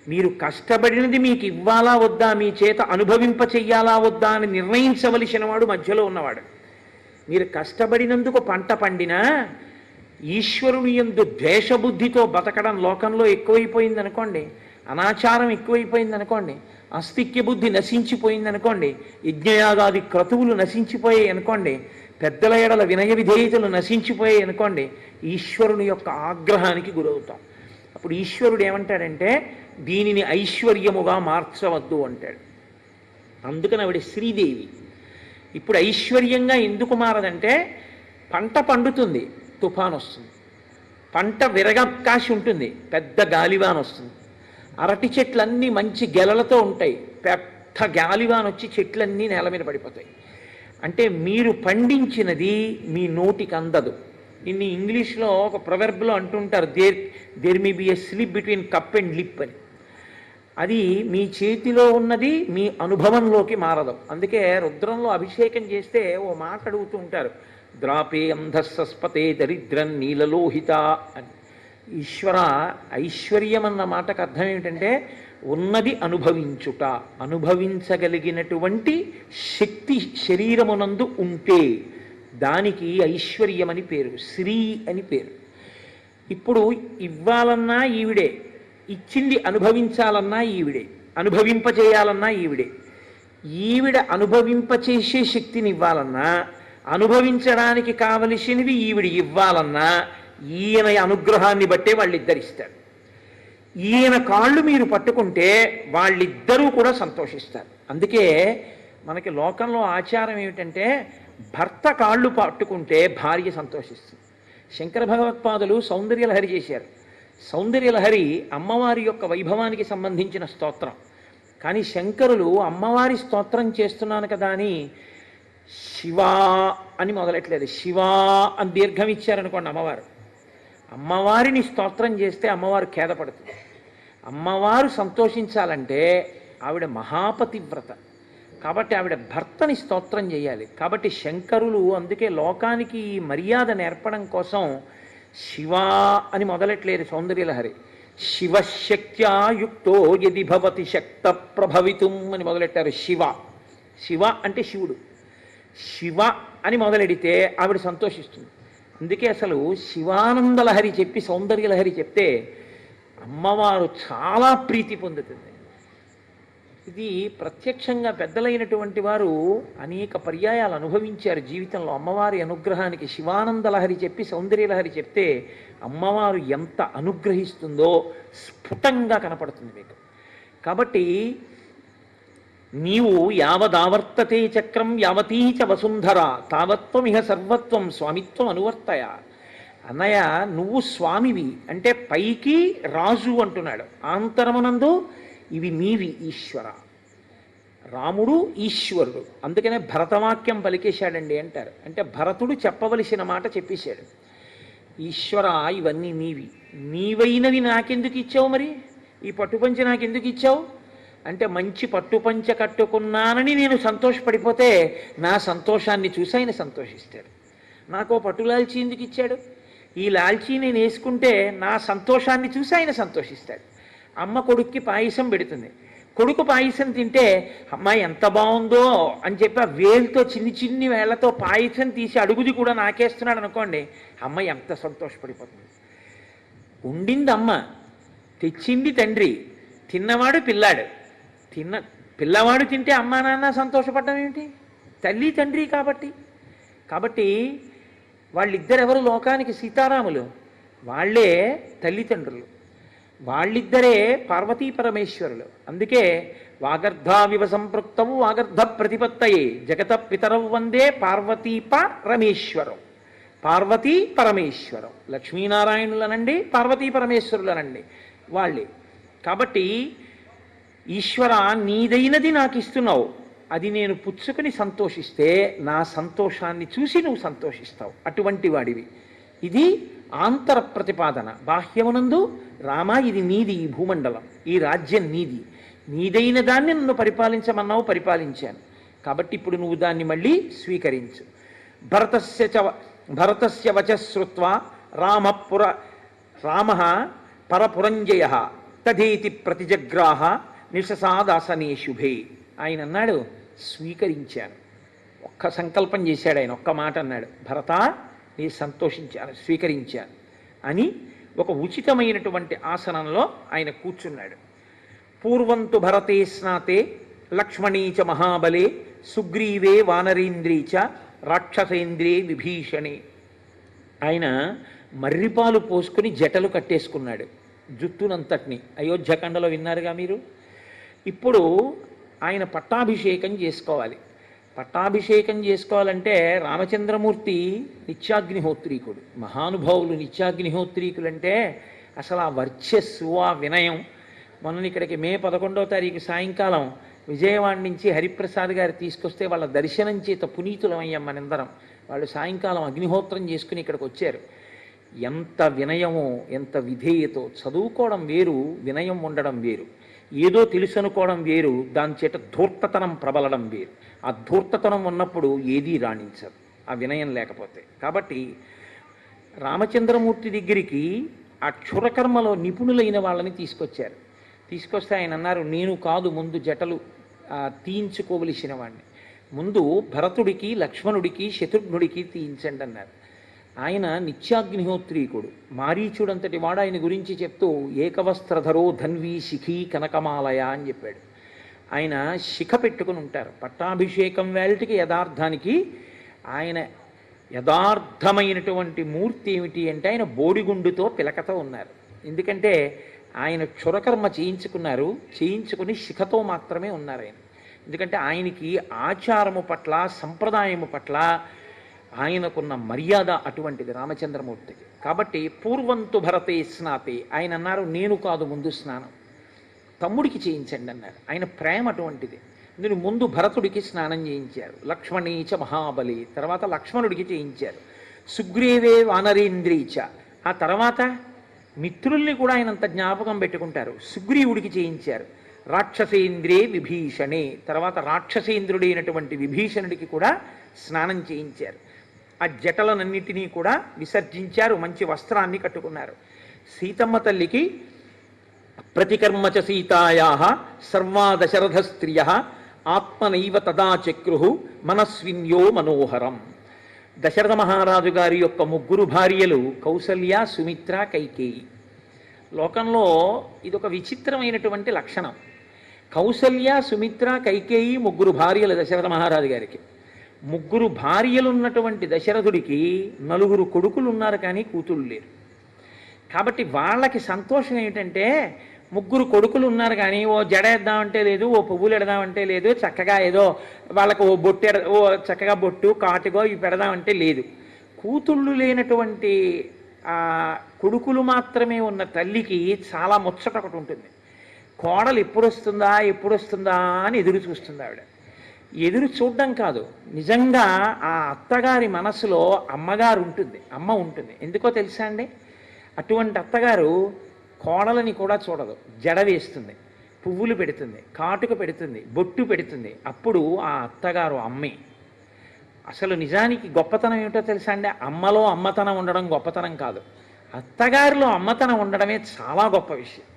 మీరు కష్టపడినది మీకు ఇవ్వాలా వద్దా, మీ చేత అనుభవింప చెయ్యాలా వద్దా అని నిర్ణయించవలసిన వాడు మధ్యలో ఉన్నవాడు. మీరు కష్టపడినందుకు పంట పండినా ఈశ్వరుని యందు ద్వేషబుద్ధితో బతకడం లోకంలో ఎక్కువైపోయింది అనుకోండి, అనాచారం ఎక్కువైపోయింది అనుకోండి, అస్తిక్య బుద్ధి నశించిపోయింది అనుకోండి, యజ్ఞయాగాది క్రతువులు నశించిపోయాయి అనుకోండి, పెద్దల ఎడల వినయ విధేయతలు నశించిపోయాయి అనుకోండి, ఈశ్వరుని యొక్క ఆగ్రహానికి గురవుతాం. అప్పుడు ఈశ్వరుడు ఏమంటాడంటే దీనిని ఐశ్వర్యముగా మార్చవద్దు అంటాడు. అందుకని ఆవిడ శ్రీదేవి. ఇప్పుడు ఐశ్వర్యంగా ఎందుకు మారదంటే పంట పండుతుంది, తుఫాన్ వస్తుంది, పంట విరగకాశి ఉంటుంది, పెద్ద గాలివాన్ వస్తుంది, అరటి చెట్లన్నీ మంచి గెలలతో ఉంటాయి, పెద్ద గాలివాన్ వచ్చి చెట్లన్నీ నేల మీద పడిపోతాయి. అంటే మీరు పండించినది మీ నోటికి అందదు. ఇన్ని ఇంగ్లీష్లో ఒక ప్రొవెర్బ్లో అంటుంటారు, there may be a slip between cup and lip అని. అది మీ చేతిలో ఉన్నది మీ అనుభవంలోకి మారదు. అందుకే రుద్రంలో అభిషేకం చేస్తే ఓ మాట అడుగుతూ ఉంటారు, ద్రాపే అంధస్సస్పతే దరిద్రం నీలలోహిత అని. ఈశ్వర, ఐశ్వర్యం అన్న మాటకు అర్థం ఏమిటంటే ఉన్నది అనుభవించుట, అనుభవించగలిగినటువంటి శక్తి శరీరమునందు ఉంటే దానికి ఐశ్వర్యమని పేరు, శ్రీ అని పేరు. ఇప్పుడు ఇవ్వాలన్నా ఈవిడే, ఇచ్చింది అనుభవించాలన్నా ఈవిడే, అనుభవింపచేయాలన్నా ఈవిడే. ఈవిడ అనుభవింపచేసే శక్తిని ఇవ్వాలన్నా, అనుభవించడానికి కావలసినవి ఈవిడ ఇవ్వాలన్నా ఈయన అనుగ్రహాన్ని బట్టే వాళ్ళిద్దరిస్తారు. ఈయన కాళ్ళు మీరు పట్టుకుంటే వాళ్ళిద్దరూ కూడా సంతోషిస్తారు. అందుకే మనకి లోకంలో ఆచారం ఏమిటంటే భర్త కాళ్ళు పట్టుకుంటే భార్య సంతోషిస్తుంది. శంకర భగవత్పాదులు సౌందర్యలహరి చేశారు. సౌందర్యలహరి అమ్మవారి యొక్క వైభవానికి సంబంధించిన స్తోత్రం. కానీ శంకరులు అమ్మవారి స్తోత్రం చేస్తున్నాను కదా అని శివా అని మొదలెట్లేదు. శివా అని దీర్ఘం ఇచ్చారనుకోండి అమ్మవారు. అమ్మవారిని స్తోత్రం చేస్తే అమ్మవారు ఖేదపడుతుంది. అమ్మవారు సంతోషించాలంటే ఆవిడ మహాపతివ్రత కాబట్టి ఆవిడ భర్తని స్తోత్రం చేయాలి. కాబట్టి శంకరులు అందుకే లోకానికి ఈ మర్యాద నేర్పడం కోసం శివా అని మొదలెట్లేదు సౌందర్యలహరి. శివశక్త్యా యుక్తో యది భవతి శక్త ప్రభవితుం అని మొదలెట్టారు. శివ శివ అంటే శివుడు. శివ అని మొదలెడితే ఆవిడ సంతోషిస్తుంది. అందుకే అసలు శివానందలహరి చెప్పి సౌందర్యలహరి చెప్తే అమ్మవారు చాలా ప్రీతి పొందుతుంది. ఇది ప్రత్యక్షంగా పెద్దలైనటువంటి వారు అనేక పర్యాయాలు అనుభవించారు జీవితంలో. అమ్మవారి అనుగ్రహానికి శివానందలహరి చెప్పి సౌందర్యలహరి చెప్తే అమ్మవారు ఎంత అనుగ్రహిస్తుందో స్ఫుటంగా కనపడుతుంది మీకు. కాబట్టి నీవు యావదావర్తతే చక్రం యావతీ చ వసుంధర తావత్వమిహ సర్వత్వం స్వామిత్వం అనువర్తయ. అన్నయ్య నువ్వు స్వామివి అంటే పైకి రాజు అంటున్నాడు, ఆంతరమునందు ఇవి నీవి ఈశ్వర. రాముడు ఈశ్వరుడు, అందుకనే భరతవాక్యం పలికేశాడండి అంటారు. అంటే భరతుడు చెప్పవలసిన మాట చెప్పేశాడు. ఈశ్వర ఇవన్నీ నీవి, నీవైనవి నాకెందుకు ఇచ్చావు, మరి ఈ పట్టుపంచ నాకెందుకు ఇచ్చావు అంటే మంచి పట్టుపంచ కట్టుకున్నానని నేను సంతోషపడిపోతే నా సంతోషాన్ని చూసి ఆయన సంతోషిస్తాడు. నాకు పట్టు లాల్చీ ఎందుకు ఇచ్చాడు, ఈ లాల్చీ నేను వేసుకుంటే నా సంతోషాన్ని చూసి ఆయన సంతోషిస్తాడు. అమ్మ కొడుక్కి పాయసం పెడుతుంది, కొడుకు పాయసం తింటే అమ్మాయి ఎంత బాగుందో అని చెప్పి ఆ వేలుతో చిన్ని చిన్ని వేళ్లతో పాయసం తీసి అడుగుది కూడా నాకేస్తున్నాడు అనుకోండి, అమ్మాయి ఎంత సంతోషపడిపోతుంది. ఉండింది అమ్మ, తెచ్చింది తండ్రి, తిన్నవాడు పిల్లాడు. పిల్లవాడు తింటే అమ్మా నాన్న సంతోషపడ్డం ఏమిటి, తల్లి తండ్రి కాబట్టి వాళ్ళిద్దరెవరు లోకానికి సీతారాములు, వాళ్ళే తల్లిదండ్రులు, వాళ్ళిద్దరే పార్వతీ పరమేశ్వరులు. అందుకే వాగర్ధావివ సంపృక్తవు వాగర్ధ ప్రతిపత్తయే జగత పితరౌ వందే పార్వతీ పరమేశ్వరం. పార్వతీ పరమేశ్వరం లక్ష్మీనారాయణులనండి, పార్వతీ పరమేశ్వరులనండి వాళ్ళే. కాబట్టి ఈశ్వర నీదైనది నాకు ఇస్తున్నావు, అది నేను పుచ్చుకొని సంతోషిస్తే నా సంతోషాన్ని చూసి నువ్వు సంతోషిస్తావు, అటువంటి వాడివి. ఇది ఆంతర ప్రతిపాదన. బాహ్యమునందు రామ ఇది నీది, ఈ భూమండలం, ఈ రాజ్యం నీది, నీదైన దాన్ని నన్ను పరిపాలించమన్నావు, పరిపాలించాను. కాబట్టి ఇప్పుడు నువ్వు దాన్ని మళ్ళీ స్వీకరించు. భరతస్య వచశ్రుత్వా రామ పరపురంజయ తదేతి ప్రతిజగ్రాహ నిశసాదాసనే శుభే. ఆయన అన్నాడు స్వీకరించాను. ఒక్క సంకల్పం చేశాడు ఆయన, ఒక్క మాట అన్నాడు, భరత నీ సంతోషించాను, స్వీకరించాను అని ఒక ఉచితమైనటువంటి ఆసనంలో ఆయన కూర్చున్నాడు. పూర్వంతు భరతే స్నాతే లక్ష్మణీచ మహాబలే సుగ్రీవే వానరేంద్రీచ రాక్షసేంద్రే విభీషణే. ఆయన మర్రిపాలు పోసుకుని జటలు కట్టేసుకున్నాడు జుట్టునంతటిని. అయోధ్యకాండలో విన్నారుగా మీరు. ఇప్పుడు ఆయన పట్టాభిషేకం చేసుకోవాలి. పట్టాభిషేకం చేసుకోవాలంటే రామచంద్రమూర్తి నిత్యాగ్నిహోత్రీకుడు, మహానుభావులు నిత్యాగ్నిహోత్రీకులు అంటే అసలు ఆ వర్చస్సు, ఆ వినయం. మొన్న ఇక్కడికి మే 11వ తారీఖు సాయంకాలం విజయవాడ నుంచి హరిప్రసాద్ గారు తీసుకొస్తే వాళ్ళ దర్శనం చేత పునీతులమయ్యాం మనందరం. వాళ్ళు సాయంకాలం అగ్నిహోత్రం చేసుకుని ఇక్కడికి వచ్చారు. ఎంత వినయమో, ఎంత విధేయతో. చదువుకోవడం వేరు, వినయం ఉండడం వేరు. ఏదో తెలుసు అనుకోవడం వేరు, దాని చేత ధూర్తతనం ప్రబలడం వేరు. ఆ ధూర్తతనం ఉన్నప్పుడు ఏదీ రాణించదు ఆ వినయం లేకపోతే. కాబట్టి రామచంద్రమూర్తి దగ్గరికి ఆ క్షురకర్మలో నిపుణులైన వాళ్ళని తీసుకొచ్చారు. తీసుకొస్తే ఆయన అన్నారు, నేను కాదు ముందు జటలు తీయించుకోవలసిన వాడిని, ముందు భరతుడికి లక్ష్మణుడికి శత్రుఘ్నుడికి తీయించండి అన్నారు. ఆయన నిత్యాగ్నిహోత్రీకుడు, మారీచుడంతటి వాడు ఆయన గురించి చెప్తూ ఏకవస్త్రధరో ధన్వీ శిఖీ కనకమాలయ అని చెప్పాడు. ఆయన శిఖ పెట్టుకుని ఉంటారు. పట్టాభిషేకం వేళటికి యథార్థానికి ఆయన యథార్థమైనటువంటి మూర్తి ఏమిటి అంటే ఆయన బోడిగుండుతో పిలకతో ఉన్నారు. ఎందుకంటే ఆయన క్షురకర్మ చేయించుకున్నారు, చేయించుకుని శిఖతో మాత్రమే ఉన్నారు ఆయన. ఎందుకంటే ఆయనకి ఆచారము పట్ల, సంప్రదాయము పట్ల ఆయనకున్న మర్యాద అటువంటిది రామచంద్రమూర్తికి. కాబట్టి పూర్వంతు భరతే స్నాతే, ఆయన అన్నారు నేను కాదు ముందు స్నానం, తమ్ముడికి చేయించండి అన్నారు. ఆయన ప్రేమ అటువంటిది. నేను ముందు భరతుడికి స్నానం చేయించారు, లక్ష్మణీచ మహాబలి, తర్వాత లక్ష్మణుడికి చేయించారు, సుగ్రీవే వానరేంద్రీచ, ఆ తర్వాత మిత్రుల్ని కూడా ఆయన అంత జ్ఞాపకం పెట్టుకుంటారు, సుగ్రీవుడికి చేయించారు, రాక్షసేంద్రే విభీషణే, తర్వాత రాక్షసేంద్రుడైనటువంటి విభీషణుడికి కూడా స్నానం చేయించారు. ఆ జటలనన్నిటినీ కూడా విసర్జించారు, మంచి వస్త్రాన్ని కట్టుకున్నారు. సీతమ్మ తల్లికి ప్రతికర్మచ సీతాయా సర్వా దశరథ స్త్రియ ఆత్మనైవ తదా చక్రు మనస్విన్యో మనోహరం. దశరథ మహారాజు గారి యొక్క ముగ్గురు భార్యలు కౌసల్య, సుమిత్ర, కైకేయి. లోకంలో ఇదొక విచిత్రమైనటువంటి లక్షణం. కౌసల్య, సుమిత్ర, కైకేయి ముగ్గురు భార్యలు దశరథ మహారాజు గారికి. ముగ్గురు భార్యలున్నటువంటి దశరథుడికి 4 కొడుకులు ఉన్నారు, కానీ కూతుళ్ళు లేరు. కాబట్టి వాళ్ళకి సంతోషం ఏమిటంటే, 3 కొడుకులు ఉన్నారు కానీ ఓ జడ వేద్దామంటే లేదు, ఓ పువ్వులు ఎడదామంటే లేదు, చక్కగా ఏదో వాళ్ళకు ఓ చక్కగా బొట్టు కాటుగో ఇవి పెడదామంటే లేదు. కూతుళ్ళు లేనటువంటి కొడుకులు మాత్రమే ఉన్న తల్లికి చాలా ముచ్చట ఒకటి ఉంటుంది. కోడలు ఎప్పుడు వస్తుందా అని ఎదురు చూస్తుంది ఆవిడ. ఎదురు చూడడం కాదు, నిజంగా ఆ అత్తగారి మనసులో అమ్మగారు ఉంటుంది, అమ్మ ఉంటుంది. ఎందుకో తెలుసా అండి? అటువంటి అత్తగారు కోడలని కూడా చూడదు, జడ వేస్తుంది, పువ్వులు పెడుతుంది, కాటుక పెడుతుంది, బొట్టు పెడుతుంది. అప్పుడు ఆ అత్తగారు అమ్మే. అసలు నిజానికి గొప్పతనం ఏమిటో తెలుసా అండి? అమ్మలో అమ్మతనం ఉండడం గొప్పతనం కాదు, అత్తగారిలో అమ్మతనం ఉండడమే చాలా గొప్ప విషయం.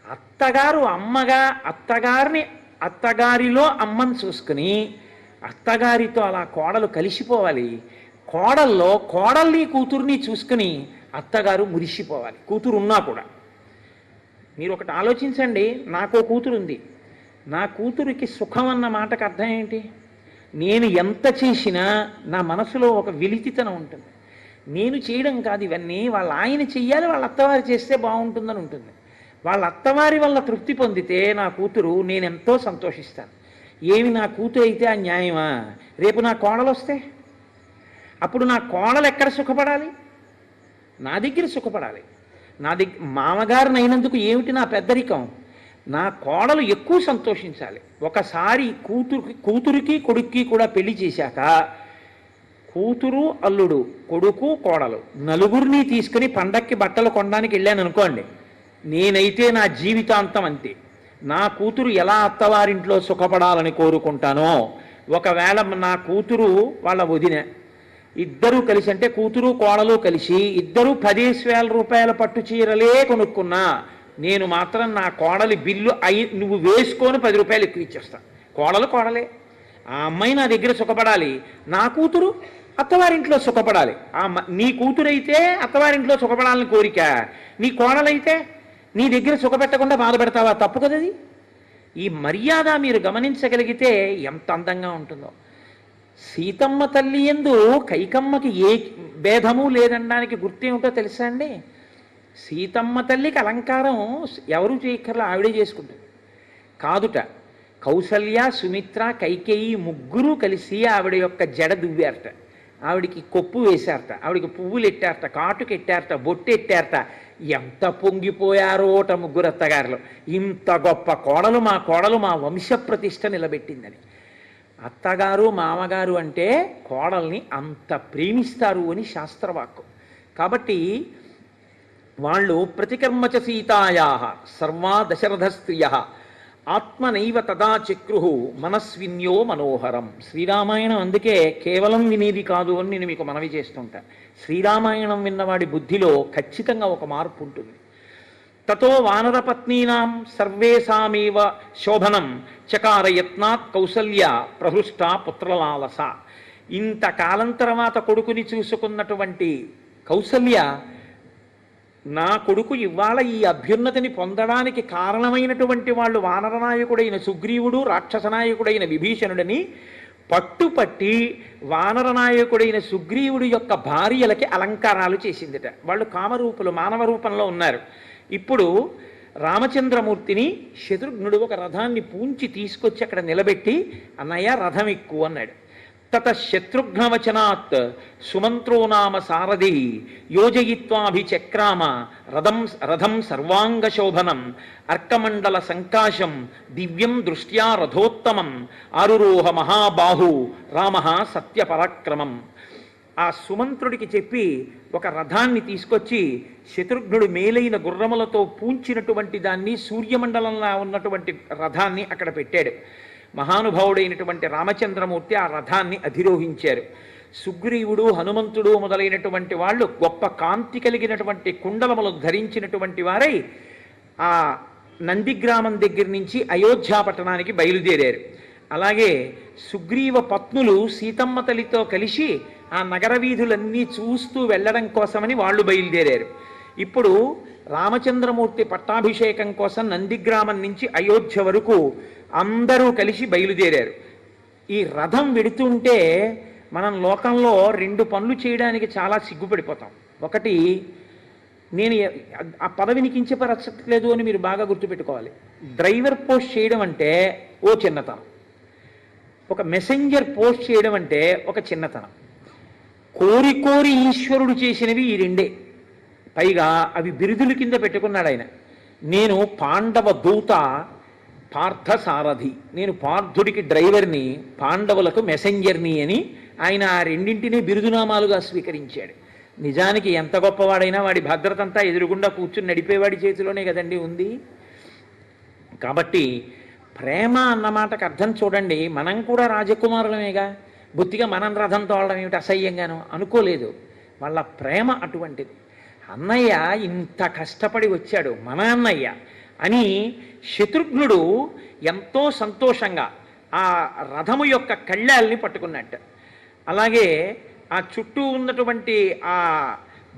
అత్తగారు అమ్మగా అత్తగారిలో అమ్మని చూసుకుని అత్తగారితో అలా కోడలు కలిసిపోవాలి. కోడల్లో కోడల్ని కూతుర్ని చూసుకుని అత్తగారు మురిసిపోవాలి, కూతురు ఉన్నా కూడా. మీరు ఒకటి ఆలోచించండి, నాకో కూతురు ఉంది, నా కూతురికి సుఖం అన్న మాటకు అర్థం ఏంటి? నేను ఎంత చేసినా నా మనసులో ఒక వెలితితనం ఉంటుంది. నేను చేయడం కాదు ఇవన్నీ, వాళ్ళ ఆయన చెయ్యాలి, వాళ్ళ అత్తవారు చేస్తే బాగుంటుందని ఉంటుంది. వాళ్ళ అత్తవారి వల్ల తృప్తి పొందితే నా కూతురు నేనెంతో సంతోషిస్తాను. ఏమి నా కూతురు అయితే ఆ న్యాయమా? రేపు నా కోడలు వస్తే అప్పుడు నా కోడలు ఎక్కడ సుఖపడాలి? నా దగ్గర సుఖపడాలి. మామగారిని అయినందుకు ఏమిటి నా పెద్దరికం? నా కోడలు ఎక్కువ సంతోషించాలి. ఒకసారి కూతురికి కొడుక్కి కూడా పెళ్లి చేశాక కూతురు అల్లుడు, కొడుకు కోడలు 4 తీసుకుని పండక్కి బట్టలు కొనడానికి వెళ్ళాను అనుకోండి, నేనైతే నా జీవితాంతం అంతే. నా కూతురు ఎలా అత్తవారింట్లో సుఖపడాలని కోరుకుంటానో, ఒకవేళ నా కూతురు వాళ్ళ వదిన ఇద్దరూ కలిసి, అంటే కూతురు కోడలు కలిసి ఇద్దరూ 10,000 రూపాయల పట్టు చీరలే కొనుక్కున్నా, నేను మాత్రం నా కోడలి బిల్లు నువ్వు వేసుకొని 10 రూపాయలు ఎక్కువ ఇచ్చేస్తాను. కోడలే. ఆ అమ్మాయి నా దగ్గర సుఖపడాలి, నా కూతురు అత్తవారింట్లో సుఖపడాలి. నీ కూతురైతే అత్తవారింట్లో సుఖపడాలని కోరిక, నీ కోడలైతే నీ దగ్గర సుఖపెట్టకుండా బాధపెడతావా? తప్పు కదది. ఈ మర్యాద మీరు గమనించగలిగితే ఎంత అందంగా ఉంటుందో. సీతమ్మ తల్లి యందు కైకమ్మకి ఏ భేదము లేదనడానికి గుర్తేమిటో తెలుసా అండి? సీతమ్మ తల్లికి అలంకారం ఎవరు చేయక్కర్లా, ఆవిడే చేసుకుంటుంది. కాదుట, కౌసల్య, సుమిత్ర, కైకేయి 3 కలిసి ఆవిడ యొక్క జడ దువ్వారట, ఆవిడికి కొప్పు వేశారట, ఆవిడికి పువ్వులు ఎట్టారట, కాటుకు ఎట్టారట, బొట్టు ఎట్టారట. ఎంత పొంగిపోయారోట 3 అత్తగారులు. ఇంత గొప్ప కోడలు మా వంశ ప్రతిష్ట నిలబెట్టిందని. అత్తగారు మామగారు అంటే కోడల్ని అంత ప్రేమిస్తారు అని శాస్త్రవాక్కు. కాబట్టి వాళ్ళు ప్రతికర్మచ సీతాయా సర్వా దశరథ స్త్రియ ఆత్మనైవ తదా చక్రు మనస్విన్యో మనోహరం. శ్రీరామాయణం అందుకే కేవలం వినేది కాదు అని నేను మీకు మనవి చేస్తుంటా. శ్రీరామాయణం విన్నవాడి బుద్ధిలో ఖచ్చితంగా ఒక మార్పు ఉంటుంది. తతో వానరపత్నీనాం సర్వేషామేవ శోభనం చకారయత్నాత్ కౌసల్య ప్రహృష్ట పుత్రలాలస. ఇంతకాలం తర్వాత కొడుకుని చూసుకున్నటువంటి కౌసల్య, నా కొడుకు ఇవాళ ఈ అభ్యున్నతిని పొందడానికి కారణమైనటువంటి వాళ్ళు వానరనాయకుడైన సుగ్రీవుడు, రాక్షసనాయకుడైన విభీషణుడని పట్టుపట్టి వానరనాయకుడైన సుగ్రీవుడి యొక్క భార్యలకి అలంకారాలు చేసిందిట. వాళ్ళు కామరూపులు, మానవ రూపంలో ఉన్నారు. ఇప్పుడు రామచంద్రమూర్తిని శత్రుఘ్నుడు ఒక రథాన్ని పూంచి తీసుకొచ్చి అక్కడ నిలబెట్టి, అన్నయ్య రథం ఎక్కువ అన్నాడు. తత శత్రుఘ్నవచనాత్ సుమంత్రో నామ సారథి యోజయిత్వాభిచక్రామ రథం సర్వాంగశోభనం అర్కమండల సంకాశం దివ్యం దృష్ట్యా రథోత్తమం ఆరురోహ మహాబాహు రామ సత్యపరాక్రమం. ఆ సుమంత్రుడికి చెప్పి ఒక రథాన్ని తీసుకొచ్చి శత్రుఘ్నుడు మేలైన గుర్రములతో పూంచినటువంటి దాన్ని సూర్యమండలంలో ఉన్నటువంటి రథాన్ని అక్కడ పెట్టాడు. మహానుభావుడైనటువంటి రామచంద్రమూర్తి ఆ రథాన్ని అధిరోహించారు. సుగ్రీవుడు హనుమంతుడు మొదలైనటువంటి వాళ్ళు గొప్ప కాంతి కలిగినటువంటి కుండలములు ధరించినటువంటి వారై ఆ నందిగ్రామం దగ్గర నుంచి అయోధ్యా పట్టణానికి బయలుదేరారు. అలాగే సుగ్రీవ పత్నులు సీతమ్మ తల్లితో కలిసి ఆ నగర వీధులన్నీ చూస్తూ వెళ్ళడం కోసమని వాళ్ళు బయలుదేరారు. ఇప్పుడు రామచంద్రమూర్తి పట్టాభిషేకం కోసం నందిగ్రామం నుంచి అయోధ్య వరకు అందరూ కలిసి బయలుదేరారు. ఈ రథం వెడుతుంటే మనం లోకంలో 2 పనులు చేయడానికి చాలా సిగ్గుపడిపోతాం. ఒకటి, నేను ఆ పదవిని కించపరచట్లేదు అని మీరు బాగా గుర్తుపెట్టుకోవాలి. డ్రైవర్ పోస్ట్ చేయడం అంటే ఓ చిన్నతనం, ఒక మెసెంజర్ పోస్ట్ చేయడం అంటే ఒక చిన్నతనం. కోరి కోరి ఈశ్వరుడు చేసినవి ఈ 2. పైగా అవి బిరుదుల కింద పెట్టుకున్నాడు ఆయన. నేను పాండవ దూత, పార్థసారథి. నేను పార్థుడికి డ్రైవర్ని, పాండవులకు మెసెంజర్ని అని ఆయన ఆ 2 బిరుదునామాలుగా స్వీకరించాడు. నిజానికి ఎంత గొప్పవాడైనా వాడి భద్రత అంతా ఎదురుగుండా కూర్చుని నడిపేవాడి చేతిలోనే కదండి ఉంది. కాబట్టి ప్రేమ అన్నమాటకు అర్థం చూడండి. మనం కూడా రాజకుమారులమేగా, బుద్ధిగా మనం రథం తోలడం ఏమిటి అసహ్యంగానో అనుకోలేదు. వాళ్ళ ప్రేమ అటువంటిది. అన్నయ్య ఇంత కష్టపడి వచ్చాడు మన అన్నయ్య అని శత్రుఘ్నుడు ఎంతో సంతోషంగా ఆ రథము యొక్క కళ్ళాల్ని పట్టుకున్నట్టు. అలాగే ఆ చుట్టూ ఉన్నటువంటి ఆ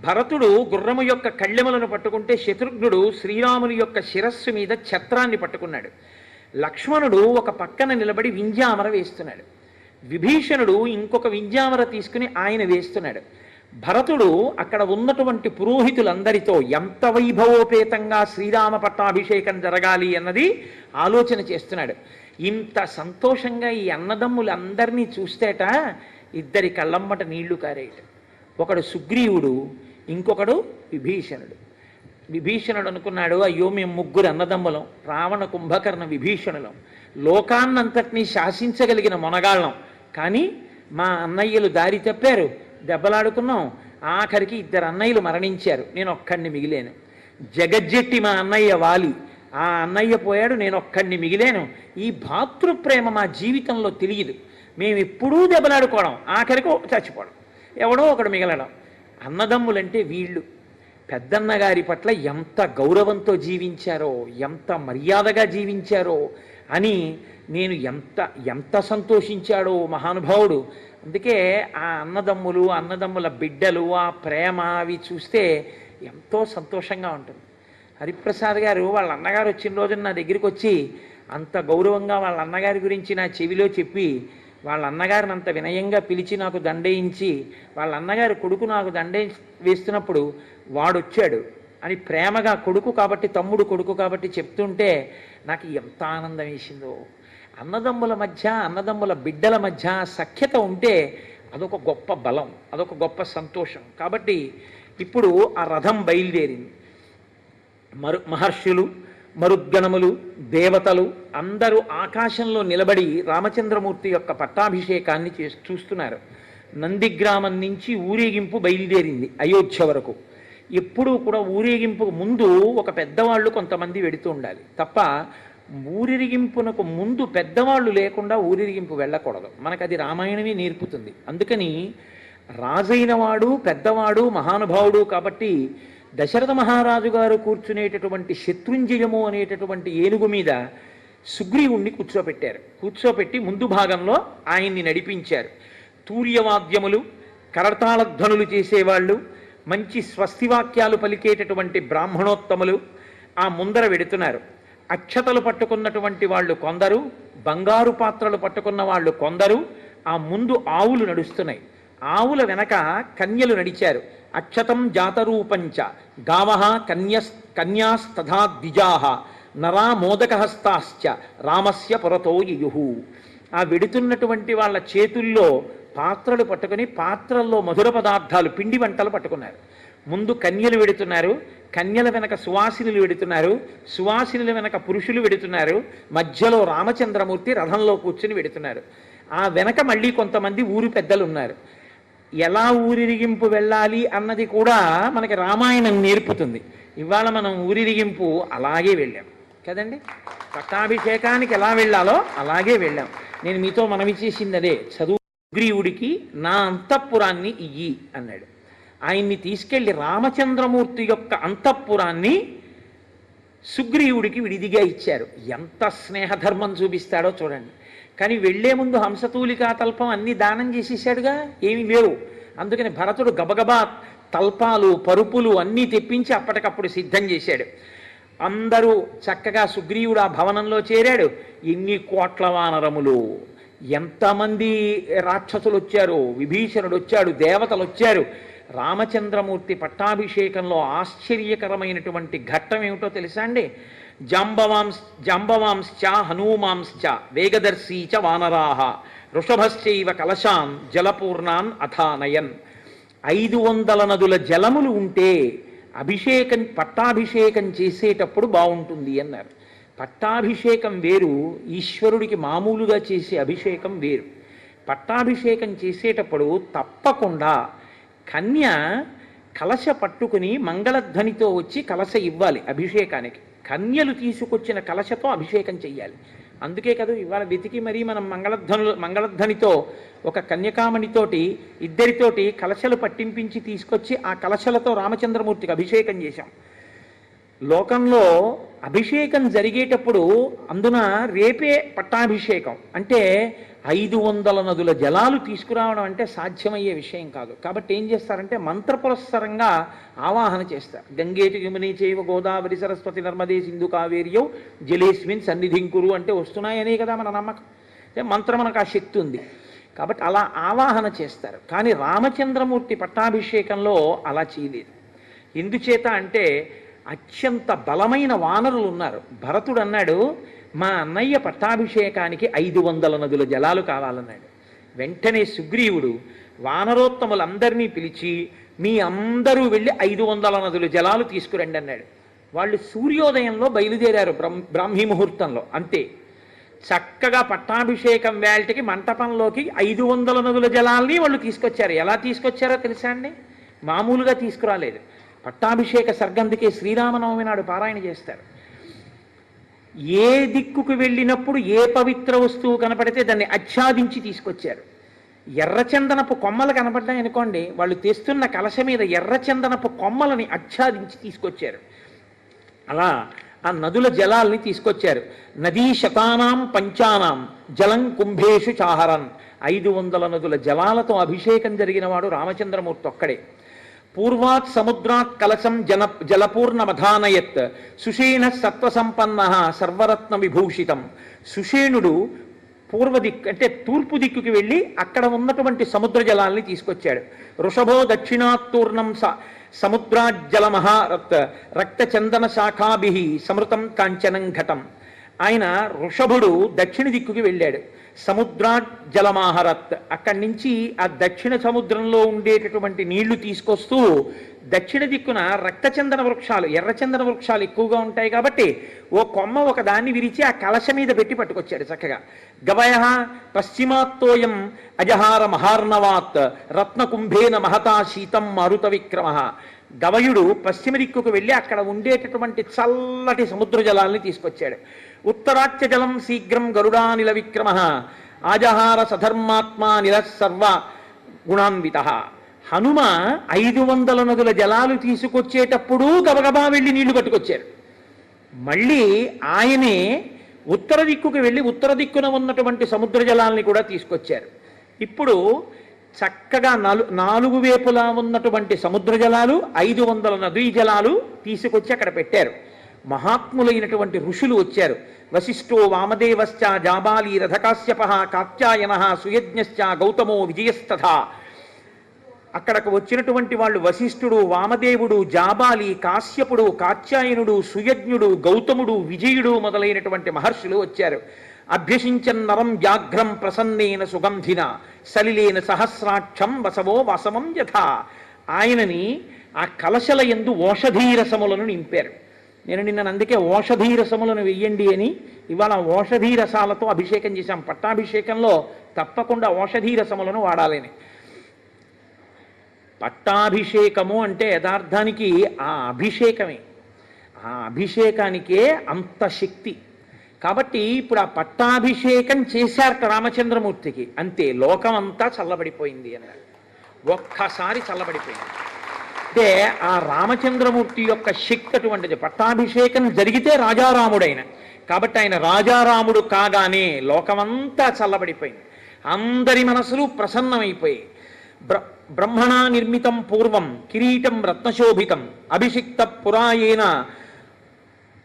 భరతుడు గుర్రము యొక్క కళ్ళెములను పట్టుకుంటే శత్రుఘ్నుడు శ్రీరాముని యొక్క శిరస్సు మీద ఛత్రాన్ని పట్టుకున్నాడు. లక్ష్మణుడు ఒక పక్కన నిలబడి వింజామర వేస్తున్నాడు. విభీషణుడు ఇంకొక వింజామర తీసుకుని ఆయన వేస్తున్నాడు. భరతుడు అక్కడ ఉన్నటువంటి పురోహితులందరితో ఎంత వైభవోపేతంగా శ్రీరామ పట్టాభిషేకం జరగాలి అన్నది ఆలోచన చేస్తున్నాడు. ఇంత సంతోషంగా ఈ అన్నదమ్ములందరినీ చూస్తేట ఇద్దరి కళ్ళమ్మట నీళ్లు కారేయట. ఒకడు సుగ్రీవుడు, ఇంకొకడు విభీషణుడు. విభీషణుడు అనుకున్నాడు, అయ్యో మేము 3 అన్నదమ్ములం, రావణ కుంభకర్ణ విభీషణులం, లోకాన్నంతటినీ శాసించగలిగిన మొనగాళ్ళం. కానీ మా అన్నయ్యలు దారి తప్పారు, దెబ్బలాడుకున్నాం, ఆఖరికి 2 అన్నయ్యలు మరణించారు, నేను ఒక్కడిని మిగిలాను. జగజ్జెట్టి మా అన్నయ్య వాలి, ఆ అన్నయ్య పోయాడు, నేను ఒక్కడిని మిగిలాను. ఈ భాతృప్రేమ మా జీవితంలో తెలియదు. మేము ఎప్పుడూ దెబ్బలాడుకోవడం, ఆఖరికి చచ్చిపోవడం, ఎవడో ఒకడు మిగలడం. అన్నదమ్ములంటే వీళ్ళు పెద్దన్నగారి పట్ల ఎంత గౌరవంతో జీవించారో, ఎంత మర్యాదగా జీవించారో అని నేను ఎంత సంతోషించాడో మహానుభావుడు. అందుకే ఆ అన్నదమ్ముల బిడ్డలు, ఆ ప్రేమ అవి చూస్తే ఎంతో సంతోషంగా ఉంటుంది. హరిప్రసాద్ గారు వాళ్ళ అన్నగారు వచ్చిన రోజున నా దగ్గరికి వచ్చి అంత గౌరవంగా వాళ్ళ అన్నగారి గురించి నా చెవిలో చెప్పి, వాళ్ళ అన్నగారిని అంత వినయంగా పిలిచి నాకు దండేయించి, వాళ్ళ అన్నగారి కొడుకు నాకు దండే వేస్తున్నప్పుడు వాడొచ్చాడు అని ప్రేమగా, కొడుకు కాబట్టి, తమ్ముడు కొడుకు కాబట్టి చెప్తుంటే నాకు ఎంత ఆనందం వేసిందో. అన్నదమ్ముల మధ్య, అన్నదమ్ముల బిడ్డల మధ్య సఖ్యత ఉంటే అదొక గొప్ప బలం, అదొక గొప్ప సంతోషం. కాబట్టి ఇప్పుడు ఆ రథం బయలుదేరింది. మహర్షులు, మరుద్గణములు, దేవతలు అందరూ ఆకాశంలో నిలబడి రామచంద్రమూర్తి యొక్క పట్టాభిషేకాన్ని చూస్తున్నారు. నందిగ్రామం నుంచి ఊరేగింపు బయలుదేరింది అయోధ్య వరకు. ఎప్పుడూ కూడా ఊరేగింపుకు ముందు ఒక పెద్దవాళ్ళు కొంతమంది వెడుతూ ఉండాలి తప్ప ఊరిరిగింపునకు ముందు పెద్దవాళ్ళు లేకుండా ఊరిరిగింపు వెళ్ళకూడదు. మనకది రామాయణమే నేర్పుతుంది. అందుకని రాజైన వాడు, పెద్దవాడు, మహానుభావుడు కాబట్టి దశరథ మహారాజు గారు కూర్చునేటటువంటి శత్రుంజయము అనేటటువంటి ఏనుగు మీద సుగ్రీవుణ్ణి కూర్చోపెట్టారు. కూర్చోపెట్టి ముందు భాగంలో ఆయన్ని నడిపించారు. తూర్యవాద్యములు, కరతాళధ్వనులు చేసేవాళ్ళు, మంచి స్వస్తివాక్యాలు పలికేటటువంటి బ్రాహ్మణోత్తములు ఆ ముందర వెడుతున్నారు. అక్షతలు పట్టుకున్నటువంటి వాళ్ళు కొందరు, బంగారు పాత్రలు పట్టుకున్న వాళ్ళు కొందరు. ఆ ముందు ఆవులు నడుస్తున్నాయి. ఆవుల వెనక కన్యలు నడిచారు. అక్షతం జాతరూపంచ గావః కన్యాస్తథా ద్విజాః నరా మోదకహస్తాశ్చ రామస్య పురతో యయుః. ఆ వెడుతున్నటువంటి వాళ్ళ చేతుల్లో పాత్రలు పట్టుకుని పాత్రల్లో మధుర పదార్థాలు పిండి వంటలు పట్టుకున్నారు. ముందు కన్యలు వెడుతున్నారు, కన్యల వెనక సువాసినులు వెడుతున్నారు, సువాసినుల వెనక పురుషులు వెడుతున్నారు, మధ్యలో రామచంద్రమూర్తి రథంలో కూర్చుని వెడుతున్నారు. ఆ వెనక మళ్ళీ కొంతమంది ఊరి పెద్దలు ఉన్నారు. ఎలా ఊరిరిగింపు వెళ్ళాలి అన్నది కూడా మనకి రామాయణం నేర్పుతుంది. ఇవాళ మనం ఊరిరిగింపు అలాగే వెళ్ళాం కదండి. పట్టాభిషేకానికి ఎలా వెళ్ళాలో అలాగే వెళ్ళాం. నేను మీతో మనవి చేసింది అదే. చదువు సుగ్రీవుడికి నా అంతఃపురాన్ని ఇయ్యి అన్నాడు. ఆయన్ని తీసుకెళ్లి రామచంద్రమూర్తి యొక్క అంతఃపురాన్ని సుగ్రీవుడికి విడిదిగా ఇచ్చారు. ఎంత స్నేహధర్మం చూపిస్తాడో చూడండి. కానీ వెళ్లే ముందు హంసతూలికా తల్పం అన్ని దానం చేసేసాడుగా, ఏమీ లేవు. అందుకని భరతుడు గబగబా తల్పాలు పరుపులు అన్నీ తెప్పించి అప్పటికప్పుడు సిద్ధం చేశాడు. అందరూ చక్కగా సుగ్రీవుడు ఆ భవనంలో చేరాడు. ఎన్ని కోట్ల వానరములు, ఎంతమంది రాక్షసులు వచ్చారు, విభీషణుడు వచ్చాడు, దేవతలు వచ్చారు. రామచంద్రమూర్తి పట్టాభిషేకంలో ఆశ్చర్యకరమైనటువంటి ఘట్టం ఏమిటో తెలుసా అండి? జాంబవాంశ్చ హనూమాంశ్చ వేగదర్శీ చ వానరాహ వృషభశ్చైవ కలశాన్ జలపూర్ణాన్ అథానయన్. 500 నదుల జలములు ఉంటే పట్టాభిషేకం చేసేటప్పుడు బాగుంటుంది అన్నారు. పట్టాభిషేకం వేరు, ఈశ్వరుడికి మామూలుగా చేసే అభిషేకం వేరు. పట్టాభిషేకం చేసేటప్పుడు తప్పకుండా కన్య కలశ పట్టుకుని మంగళధ్వనితో వచ్చి కలశ ఇవ్వాలి అభిషేకానికి. కన్యలు తీసుకొచ్చిన కలశతో అభిషేకం చెయ్యాలి. అందుకే కదా ఇవాళ వెతికి మరీ మనం మంగళధ్వనితో ఒక కన్యకామణితోటి ఇద్దరితోటి కలశలు పట్టింపించి తీసుకొచ్చి ఆ కలశలతో రామచంద్రమూర్తికి అభిషేకం చేశాం. లోకంలో అభిషేకం జరిగేటప్పుడు అందున రేపే పట్టాభిషేకం అంటే 500 నదుల జలాలు తీసుకురావడం అంటే సాధ్యమయ్యే విషయం కాదు. కాబట్టి ఏం చేస్తారంటే మంత్రపురస్సరంగా ఆవాహన చేస్తారు. గంగేటి యమునే చైవ గోదావరి సరస్వతి నర్మదే సింధు కావేర్యౌ జలేస్మిన్ సన్నిధింకురు అంటే వస్తున్నాయనే కదా మన నమ్మకం. మంత్రం మనకు ఆ శక్తి ఉంది కాబట్టి అలా ఆవాహన చేస్తారు. కానీ రామచంద్రమూర్తి పట్టాభిషేకంలో అలా చేయలేదు. ఎందుచేత అంటే అత్యంత బలమైన వానరులు ఉన్నారు. భరతుడు అన్నాడు, మా అన్నయ్య పట్టాభిషేకానికి 500 నదుల జలాలు కావాలన్నాడు. వెంటనే సుగ్రీవుడు వానరోత్తములందరినీ పిలిచి మీ అందరూ వెళ్ళి 500 నదుల జలాలు తీసుకురండి అన్నాడు. వాళ్ళు సూర్యోదయంలో బయలుదేరారు బ్రాహ్మీ ముహూర్తంలో. అంతే చక్కగా పట్టాభిషేకం వేళటికి మంటపంలోకి 500 నదుల జలాల్ని వాళ్ళు తీసుకొచ్చారు. ఎలా తీసుకొచ్చారో తెలుసా అండి? మామూలుగా తీసుకురాలేదు. పట్టాభిషేక సర్గందుకే శ్రీరామనవమి నాడు పారాయణ చేస్తారు. ఏ దిక్కుకు వెళ్ళినప్పుడు ఏ పవిత్ర వస్తువు కనపడితే దాన్ని ఆచ్ఛాదించి తీసుకొచ్చారు. ఎర్రచందనపు కొమ్మలు కనపడ్డాయనుకోండి, వాళ్ళు తెస్తున్న కలశ మీద ఎర్రచందనపు కొమ్మలని ఆచ్ఛాదించి తీసుకొచ్చారు. అలా ఆ నదుల జలాల్ని తీసుకొచ్చారు. నదీ శతానాం పంచానాం జలం కుంభేషు చాహరన్. 500 నదుల జలాలతో అభిషేకం జరిగిన వాడు రామచంద్రమూర్తి ఒక్కడే. పూర్వాత్ సముద్రాత్ కలశం జలపూర్ణమధానయత్ సుషేణ సత్వసంపన్న సర్వరత్న విభూషితం. సుషేణుడు పూర్వ దిక్కు అంటే తూర్పు దిక్కుకి వెళ్ళి అక్కడ ఉన్నటువంటి సముద్ర జలాల్ని తీసుకొచ్చాడు. వృషభో దక్షిణాత్తూర్ణం సముద్రాజ్జలమహారత్ రక్తచందన శాఖాభి సమృతం కాంచనం ఘటం. ఆయన వృషభుడు దక్షిణ దిక్కుకి వెళ్ళాడు. సముద్రాజ్జలమాహరత్ అక్కడి నుంచి ఆ దక్షిణ సముద్రంలో ఉండేటటువంటి నీళ్లు తీసుకొస్తూ దక్షిణ దిక్కున రక్తచందన వృక్షాలు ఎర్రచందన వృక్షాలు ఎక్కువగా ఉంటాయి కాబట్టి ఓ కొమ్మ ఒక దాన్ని విరిచి ఆ కలశ మీద పెట్టి పట్టుకొచ్చాడు చక్కగా. గవయ పశ్చిమాత్తోయం అజహార మహార్ణవాత్ రత్నకుంభేన మహతా శీతం మారుత విక్రమ. గవయుడు పశ్చిమ దిక్కుకు వెళ్ళి అక్కడ ఉండేటటువంటి చల్లటి సముద్ర జలాల్ని తీసుకొచ్చాడు. ఉత్తరాచ్య జలం శీఘ్రం గరుడానిల విక్రమ ఆజహార సధర్మాత్మా నిల సర్వ గుణాన్విత. హనుమ 500 నదుల జలాలు తీసుకొచ్చేటప్పుడు గబగబా వెళ్ళి నీళ్లు పట్టుకొచ్చారు. మళ్ళీ ఆయనే ఉత్తర దిక్కుకు వెళ్ళి ఉత్తర దిక్కున ఉన్నటువంటి సముద్ర జలాల్ని కూడా తీసుకొచ్చారు. ఇప్పుడు చక్కగా 4 వైపులా ఉన్నటువంటి సముద్ర జలాలు 500 నదీ జలాలు తీసుకొచ్చి అక్కడ పెట్టారు. మహాత్ములైనటువంటి ఋషులు వచ్చారు. వశిష్ఠో వామదేవశ్చ జాబాలి రథకాశ్యప కాత్యాయన సుయజ్ఞశ్చ గౌతమో విజయస్తథ. అక్కడకు వచ్చినటువంటి వాళ్ళు వశిష్ఠుడు, వామదేవుడు, జాబాలి, కాశ్యపుడు, కాత్యాయనుడు, సుయజ్ఞుడు, గౌతముడు, విజయుడు మొదలైనటువంటి మహర్షులు వచ్చారు. అభ్యసించన్నరం వ్యాఘ్రం ప్రసన్నేన సుగంధిన సలిలేన సహస్రాక్షం వసవో వసవం యథా. ఆయనని ఆ కలశల యందు ఓషధీరసములను నింపారు. నేను నిన్న అందుకే ఓషధీరసములను వెయ్యండి అని ఇవాళ ఓషధీరసాలతో అభిషేకం చేశాం. పట్టాభిషేకంలో తప్పకుండా ఓషధీరసములను వాడాలని. పట్టాభిషేకము అంటే యథార్థానికి ఆ అభిషేకమే, ఆ అభిషేకానికే అంత శక్తి. కాబట్టి ఇప్పుడు ఆ పట్టాభిషేకం చేశారట రామచంద్రమూర్తికి, అంతే లోకం అంతా చల్లబడిపోయింది అన్నారు. ఒక్కసారి చల్లబడిపోయింది. అంటే ఆ రామచంద్రమూర్తి యొక్క శక్తి అటువంటిది. పట్టాభిషేకం జరిగితే రాజారాముడైన, కాబట్టి ఆయన రాజారాముడు కాగానే లోకమంతా చల్లబడిపోయింది. అందరి మనసులు ప్రసన్నమైపోయాయి. బ్రహ్మణా నిర్మితం పూర్వం కిరీటం రత్నశోభితం అభిషిక్త పురాయేన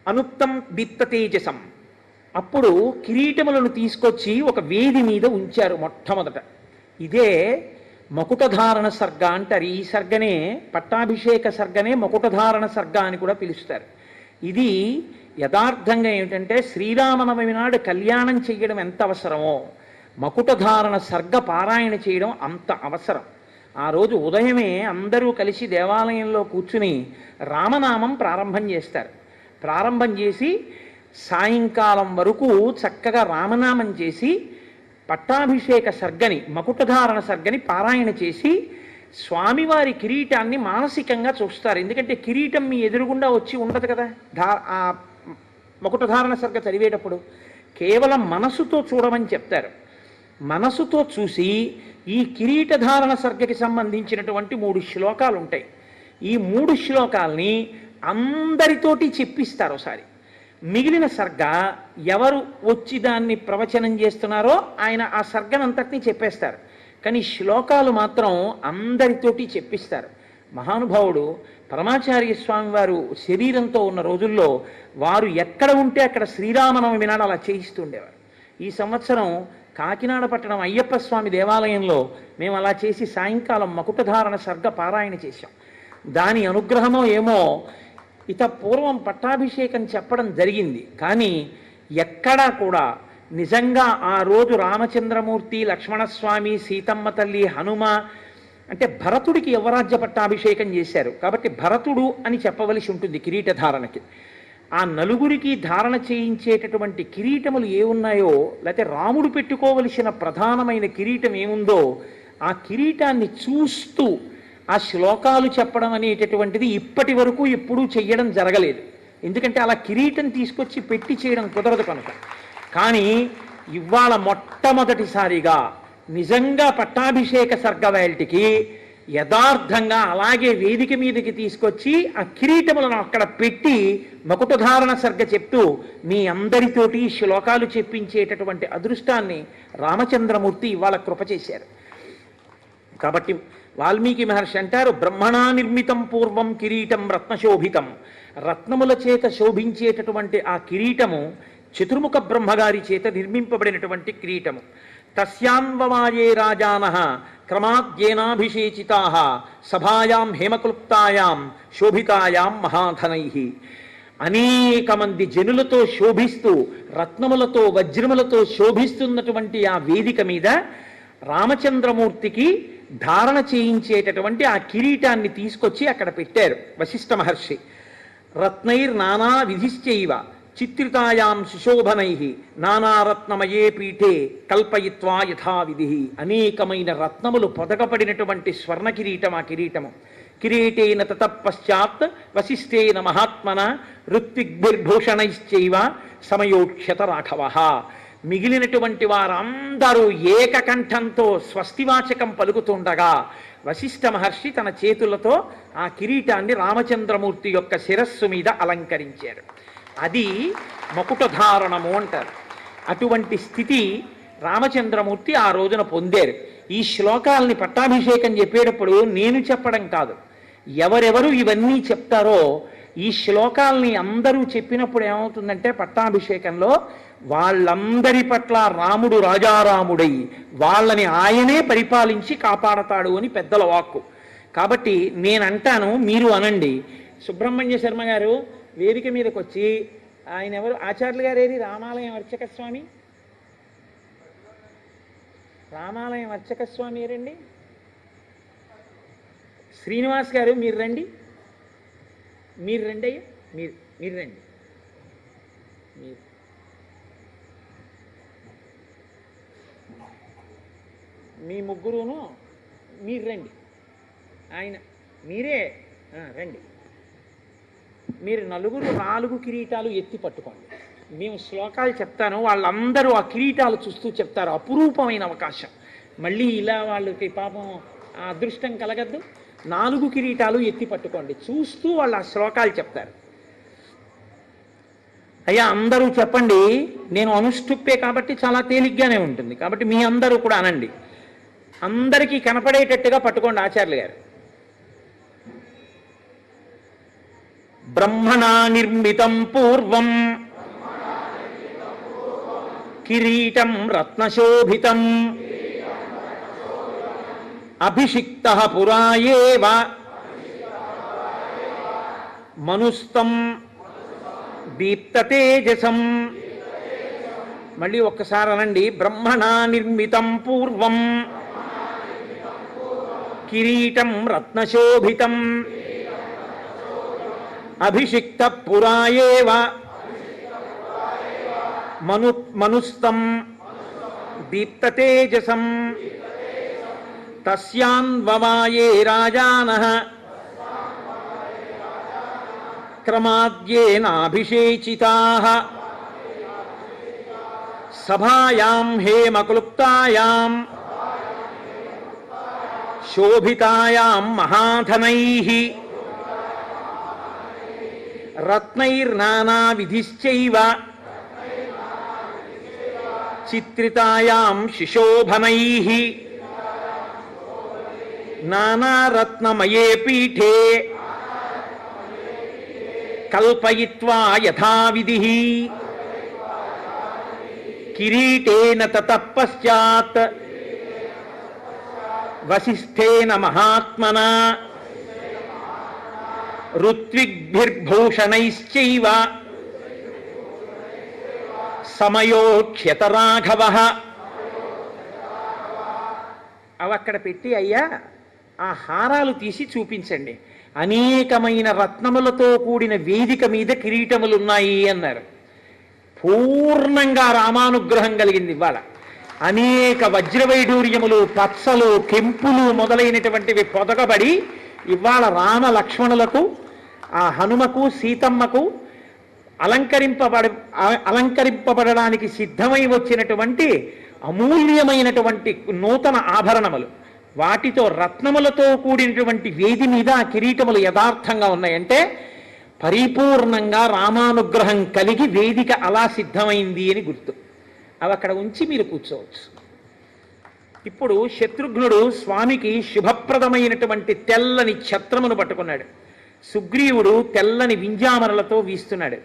అనుక్తం దిత్త తేజసం. అప్పుడు కిరీటములను తీసుకొచ్చి ఒక వేది మీద ఉంచారు మొట్టమొదట. ఇదే మకుటధారణ సర్గ అంటారు. ఈ సర్గనే పట్టాభిషేక సర్గనే మకుటధారణ సర్గ అని కూడా పిలుస్తారు. ఇది యథార్థంగా ఏమిటంటే శ్రీరామనవమి నాడు కళ్యాణం చేయడం ఎంత అవసరమో మకుటధారణ సర్గ పారాయణ చేయడం అంత అవసరం. ఆ రోజు ఉదయమే అందరూ కలిసి దేవాలయంలో కూర్చుని రామనామం ప్రారంభం చేస్తారు. ప్రారంభం చేసి సాయంకాలం వరకు చక్కగా రామనామం చేసి పట్టాభిషేక సర్గని మకుటధారణ సర్గని పారాయణ చేసి స్వామివారి కిరీటాన్ని మానసికంగా చూస్తారు. ఎందుకంటే కిరీటం మీ ఎదురుగుండా వచ్చి ఉండదు కదా. ఆ మకుటధారణ సర్గ చదివేటప్పుడు కేవలం మనసుతో చూడమని చెప్తారు. మనసుతో చూసి ఈ కిరీటధారణ సర్గకి సంబంధించినటువంటి 3 శ్లోకాలు ఉంటాయి. ఈ 3 శ్లోకాల్ని అందరితోటి చెప్పిస్తారు ఒకసారి. మిగిలిన సర్గ ఎవరు వచ్చి దాన్ని ప్రవచనం చేస్తున్నారో ఆయన ఆ సర్గనంతటినీ చెప్పేస్తారు. కానీ శ్లోకాలు మాత్రం అందరితోటి చెప్పిస్తారు. మహానుభావుడు పరమాచార్య స్వామి వారు శరీరంతో ఉన్న రోజుల్లో వారు ఎక్కడ ఉంటే అక్కడ శ్రీరామనవమి నాడు అలా చేయిస్తుండేవారు. ఈ సంవత్సరం కాకినాడ పట్టణం అయ్యప్ప స్వామి దేవాలయంలో మేము అలా చేసి సాయంకాలం మకుటధారణ సర్గ పారాయణ చేశాం. దాని అనుగ్రహమో ఏమో ఇత పూర్వం పట్టాభిషేకం చెప్పడం జరిగింది. కానీ ఎక్కడా కూడా నిజంగా ఆ రోజు రామచంద్రమూర్తి, లక్ష్మణస్వామి, సీతమ్మ తల్లి, హనుమ అంటే భరతుడికి యువరాజ్య పట్టాభిషేకం చేశారు కాబట్టి భరతుడు అని చెప్పవలసి ఉంటుంది కిరీటధారణకి. ఆ నలుగురికి ధారణ చేయించేటటువంటి కిరీటములు ఏమున్నాయో, లేకపోతే రాముడు పెట్టుకోవలసిన ప్రధానమైన కిరీటం ఏముందో ఆ కిరీటాన్ని చూస్తూ ఆ శ్లోకాలు చెప్పడం అనేటటువంటిది ఇప్పటి వరకు ఎప్పుడూ చెయ్యడం జరగలేదు. ఎందుకంటే అలా కిరీటం తీసుకొచ్చి పెట్టి చేయడం కుదరదు కనుక. కానీ ఇవాళ మొట్టమొదటిసారిగా నిజంగా పట్టాభిషేక సర్గవేల్టికి యథార్థంగా అలాగే వేదిక మీదకి తీసుకొచ్చి ఆ కిరీటములను అక్కడ పెట్టి మకుటధారణ సర్గ చెప్తూ మీ అందరితోటి శ్లోకాలు చెప్పించేటటువంటి అదృష్టాన్ని రామచంద్రమూర్తి ఇవాళ కృప చేశారు. కాబట్టి వాల్మీకి మహర్షి అంటారు, బ్రహ్మణా నిర్మితం పూర్వం కిరీటం రత్నశోభితం. రత్నముల చేత శోభించేటటువంటి ఆ కిరీటము చతుర్ముఖ బ్రహ్మగారి చేత నిర్మింపబడినటువంటి కిరీటము. తస్యాన్వమాయే రాజానః క్రమాద్యేనాభిషేచితాః సభాయాం హేమక్లుప్తాయాం శోభితాయాం మహాధనైః. అనేక మంది జనులతో శోభిస్తూ రత్నములతో వజ్రములతో శోభిస్తున్నటువంటి ఆ వేదిక మీద రామచంద్రమూర్తికి ధారణ చేయించేటటువంటి ఆ కిరీటాన్ని తీసుకొచ్చి అక్కడ పెట్టారు వశిష్ఠ మహర్షి. రత్నైర్ నానా విధిశ్చైవ చిత్రితాయాం సుశోభనై నానారత్నమయే పీఠే కల్పయిత్వా యథావిధి. అనేకమైన రత్నములు పొదగపడినటువంటి స్వర్ణ కిరీటం ఆ కిరీటము. కిరీటేన తతఃపశ్చాత్ వశిష్ఠేన మహాత్మన ఋత్విగ్భిర్భూషణైశ్చైవ సమయోక్షత రాఘవః. మిగిలినటువంటి వారందరూ ఏకకంఠంతో స్వస్తివాచకం పలుకుతుండగా వశిష్ఠ మహర్షి తన చేతులతో ఆ కిరీటాన్ని రామచంద్రమూర్తి యొక్క శిరస్సు మీద అలంకరించారు. అది మకుటధారణము అంటారు. అటువంటి స్థితి రామచంద్రమూర్తి ఆ రోజున పొందారు. ఈ శ్లోకాలని పట్టాభిషేకం చెప్పేటప్పుడు నేను చెప్పడం కాదు, ఎవరెవరు ఇవన్నీ చెప్తారో ఈ శ్లోకాల్ని అందరూ చెప్పినప్పుడు ఏమవుతుందంటే పట్టాభిషేకంలో వాళ్ళందరి పట్ల రాముడు రాజారాముడై వాళ్ళని ఆయనే పరిపాలించి కాపాడతాడు అని పెద్దల వాక్కు. కాబట్టి నేనంటాను, మీరు అనండి. సుబ్రహ్మణ్య శర్మ గారు వేదిక మీదకి వచ్చి, ఆయన ఎవరు ఆచార్యులు గారు, ఏది రామాలయం అర్చక స్వామి రామాలయం అర్చక స్వామి రండి. శ్రీనివాస్ గారు మీరు రండి. మీరు రండి అయ్యా, మీరు రండి. మీరు మీ ముగ్గురును మీరు రండి. ఆయన మీరే రండి. మీరు నలుగురు 4 కిరీటాలు ఎత్తి పట్టుకోండి. మేము శ్లోకాలు చెప్తాను, వాళ్ళందరూ ఆ కిరీటాలు చూస్తూ చెప్తారు. అపురూపమైన అవకాశం. మళ్ళీ ఇలా వాళ్ళకి పాపం ఆ అదృష్టం కలగద్దు. 4 కిరీటాలు ఎత్తి పట్టుకోండి, చూస్తూ వాళ్ళు ఆ శ్లోకాలు చెప్తారు. అయ్యా అందరూ చెప్పండి. నేను అనుష్ఠుప్పే కాబట్టి చాలా తేలిగ్గానే ఉంటుంది, కాబట్టి మీ అందరూ కూడా అనండి. అందరికీ కనపడేటట్టుగా పట్టుకోండి ఆచార్యులు గారు. బ్రహ్మణా నిర్మితం పూర్వం కిరీటం రత్నశోభితం అభిషిక్తః పురాయేవ మనుస్తం దీప్తతేజసం. మళ్ళీ ఒక్కసారి అనండి. బ్రహ్మణా నిర్మితం పూర్వం కిరీటం రత్నశోభితం అభిషిక్త పురాయేవ మనుస్తం దీప్తతేజసం తస్యాన్వవాయే రాజానః క్రమాద్యేనాభిషేచితాః సభాయాం హేమక్లుప్తాయాం శోభితాయాం మహాధనైః రత్నైర్నానావిధిశ్చైవ చిత్రితాయాం శిశోభనైః నానారత్నమయే పీఠే కల్పయిత్వా యథావిధిః కిరీటేన తతః పశ్చాత్ వసిష్ఠేన మహాత్మనా ఋత్విగ్భిర్భూషణైశ్చైవ సమయోక్ష్యత రాఘవః. అవి అక్కడ పెట్టి అయ్యా ఆ హారాలు తీసి చూపించండి. అనేకమైన రత్నములతో కూడిన వేదిక మీద కిరీటములు ఉన్నాయి అన్నారు. పూర్ణంగా రామానుగ్రహం కలిగింది ఇవాళ. అనేక వజ్రవైడూర్యములు, పచ్చలు, కెంపులు మొదలైనటువంటివి పొదగబడి ఇవాళ రామ లక్ష్మణులకు, ఆ హనుమకు, సీతమ్మకు అలంకరింపబడడానికి సిద్ధమై వచ్చినటువంటి అమూల్యమైనటువంటి నూతన ఆభరణములు, వాటితో రత్నములతో కూడినటువంటి వేది మీద ఆ కిరీటములు యథార్థంగా ఉన్నాయంటే పరిపూర్ణంగా రామానుగ్రహం కలిగి వేదిక అలా సిద్ధమైంది అని గుర్తు. అవి అక్కడ ఉంచి మీరు కూర్చోవచ్చు. ఇప్పుడు శత్రుఘ్నుడు స్వామికి శుభప్రదమైనటువంటి తెల్లని ఛత్రమును పట్టుకున్నాడు. సుగ్రీవుడు తెల్లని వింజామరలతో వీస్తున్నాడు.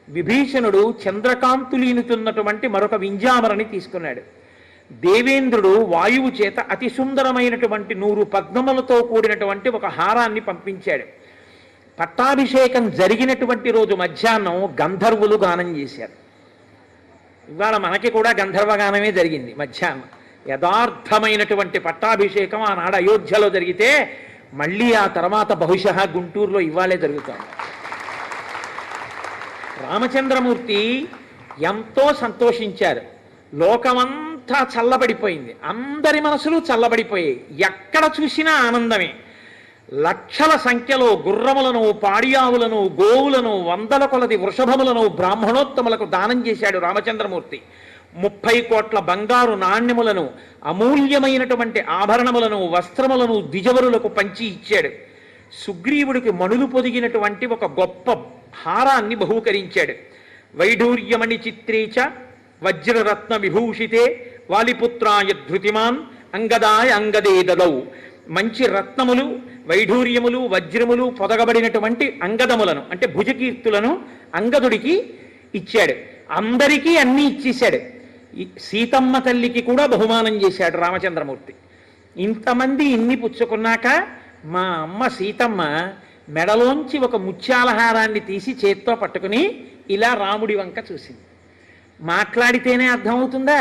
విభీషణుడు చంద్రకాంతులీనుతున్నటువంటి మరొక వింజామరని తీసుకున్నాడు. దేవేంద్రుడు వాయువు చేత అతి సుందరమైనటువంటి 100 పద్మములతో కూడినటువంటి ఒక హారాన్ని పంపించాడు. పట్టాభిషేకం జరిగినటువంటి రోజు మధ్యాహ్నం గంధర్వులు గానం చేశారు. ఇవాళ మనకి కూడా గంధర్వగానమే జరిగింది మధ్యాహ్నం. యథార్థమైనటువంటి పట్టాభిషేకం ఆనాడు అయోధ్యలో జరిగితే మళ్ళీ ఆ తర్వాత బహుశः గుంటూరులో ఇవాళే జరుగుతుంది. రామచంద్రమూర్తి ఎంతో సంతోషించారు. లోకమంతా చల్లబడిపోయింది, అందరి మనసులు చల్లబడిపోయాయి. ఎక్కడ చూసినా ఆనందమే. లక్షల సంఖ్యలో గుర్రములను, పాడియావులను, గోవులను, 100ల కొలది వృషభములను బ్రాహ్మణోత్తములకు దానం చేశాడు రామచంద్రమూర్తి. 30 కోట్ల బంగారు నాణ్యములను, అమూల్యమైనటువంటి ఆభరణములను, వస్త్రములను ద్విజవరులకు పంచి ఇచ్చాడు. సుగ్రీవుడికి మణులు పొదిగినటువంటి ఒక గొప్ప హారాన్ని బహూకరించాడు. వైఢూర్యమణి చిత్రేచ వజ్రరత్న విభూషితే వాలిపుత్రాయ ధృతిమాన్ అంగదాయ అంగదే దదౌ. మంచి రత్నములు, వైఢూర్యములు, వజ్రములు పొదగబడినటువంటి అంగదములను అంటే భుజకీర్తులను అంగదుడికి ఇచ్చాడు. అందరికీ అన్నీ ఇచ్చేశాడు. సీతమ్మ తల్లికి కూడా బహుమానం చేశాడు రామచంద్రమూర్తి. ఇంతమంది ఇన్ని పుచ్చుకున్నాక మా అమ్మ సీతమ్మ మెడలోంచి ఒక ముత్యాలహారాన్ని తీసి చేత్తో పట్టుకుని ఇలా రాముడి వంక చూసింది. మాట్లాడితేనే అర్థమవుతుందా?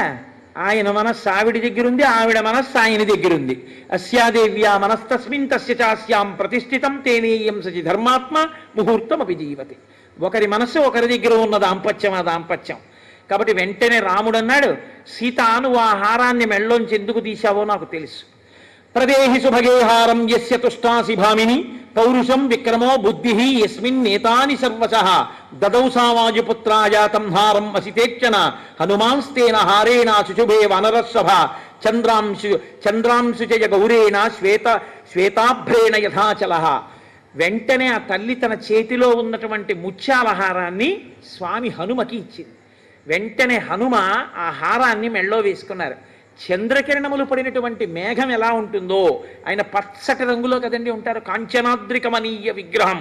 ఆయన మనస్సు ఆవిడ దగ్గరుంది, ఆవిడ మనస్సు ఆయన దగ్గరుంది. అస్యాదేవ్యా మనస్తస్మిన్ తస్య చాస్యాం ప్రతిష్ఠితం తేనేయం సచి ధర్మాత్మ ముహూర్తం అభిజీవతి. ఒకరి మనస్సు ఒకరి దగ్గర ఉన్న దాంపత్యం ఆ దాంపత్యం. కాబట్టి వెంటనే రాముడు అన్నాడు, సీత నువ్వు ఆ హారాన్ని మెళ్ళలోంచి ఎందుకు తీశావో నాకు తెలుసు. ప్రదేహి సుభగేహారం యస్య తుష్టాసి భామిని పౌరుషం విక్రమో బుద్ధి యస్మిన్ నేతాని సర్వశః దదౌ సావాజుపుత్రాజాతం హారం అసితేక్షణ హనుమాంస్తేన హారేణ శుశుభే వనరసభ చంద్రాంశు చయ గౌరేణ శ్వేతాభ్రేణ యథాచలః. వెంటనే ఆ తల్లి తన చేతిలో ఉన్నటువంటి ముత్యాల హారాన్ని స్వామి హనుమకి ఇచ్చింది. వెంటనే హనుమ ఆ హారాన్ని మెళ్ళో వేసుకున్నారు. చంద్రకిరణములు పడినటువంటి మేఘం ఎలా ఉంటుందో, ఆయన పచ్చటి రంగులో కదండి ఉంటారు, కాంచనాద్రికమనీయ విగ్రహం.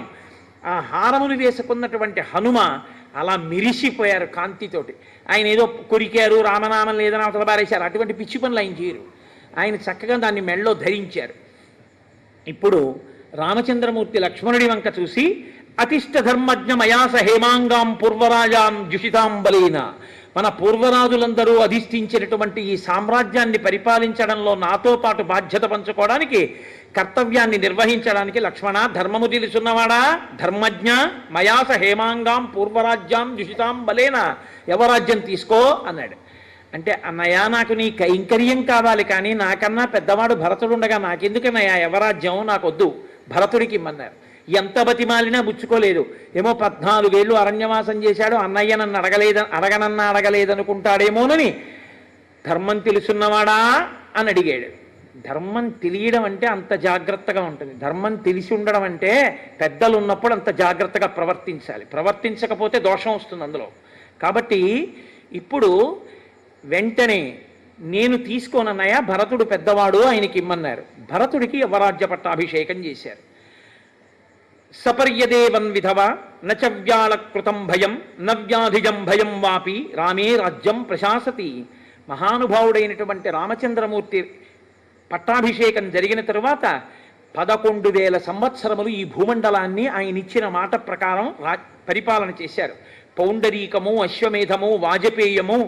ఆ హారములు వేసుకున్నటువంటి హనుమ అలా మిరిసిపోయారు కాంతితోటి. ఆయన ఏదో కొరికారు, రామనామం లేదని అవతల బారేశారు, అటువంటి పిచ్చి పనులు ఆయన చేయరు. ఆయన చక్కగా దాన్ని మెళ్ళో ధరించారు. ఇప్పుడు రామచంద్రమూర్తి లక్ష్మణుడి వంక చూసి, అతిష్ట ధర్మజ్ఞ మయాస హేమాంగాం పూర్వరాజాం జుషితాం బలేన, మన పూర్వరాజులందరూ అధిష్ఠించినటువంటి ఈ సామ్రాజ్యాన్ని పరిపాలించడంలో నాతో పాటు బాధ్యత పంచుకోవడానికి, కర్తవ్యాన్ని నిర్వహించడానికి లక్ష్మణ ధర్మము తెలుసున్నవాడా, ధర్మజ్ఞ మయాస హేమాంగాం పూర్వరాజ్యాం జుషితాం బలేన, యవరాజ్యం తీసుకో అన్నాడు. అంటే అన్నయ్య నాకు నీ కైంకర్యం కావాలి, కానీ నాకన్నా పెద్దవాడు భరతుడుండగా నాకెందుకన్నయ్య యవరాజ్యం, నాకొద్దు, భరతుడికి ఇమ్మన్నారు. ఎంత బతిమాలినా బుచ్చుకోలేదు. ఏమో 14 ఏళ్ళు అరణ్యవాసం చేశాడు, అన్నయ్య నన్ను అడగలేదనుకుంటాడేమోనని ధర్మం తెలుసున్నవాడా అని అడిగాడు. ధర్మం తెలియడం అంటే అంత జాగ్రత్తగా ఉంటుంది. ధర్మం తెలిసి ఉండడం అంటే పెద్దలు ఉన్నప్పుడు అంత జాగ్రత్తగా ప్రవర్తించాలి, ప్రవర్తించకపోతే దోషం వస్తుంది అందులో. కాబట్టి ఇప్పుడు వెంటనే నేను తీసుకోనన్నయ్య, భరతుడు పెద్దవాడు, ఆయనకి ఇమ్మన్నారు. భరతుడికి యవరాజ్య పట్టాభిషేకం చేశారు. సపర్యదేవన్ విధవ నచ వ్యాళకృతం భయం నవ్యాధిజం భయం వాపి రామే రాజ్యం ప్రశాసతి. మహానుభావుడైనటువంటి రామచంద్రమూర్తి పట్టాభిషేకం జరిగిన తరువాత 11,000 సంవత్సరములు ఈ భూమండలాన్ని ఆయన ఇచ్చిన మాట ప్రకారం పరిపాలన చేశారు. పౌండరీకము, అశ్వమేధము, వాజపేయము,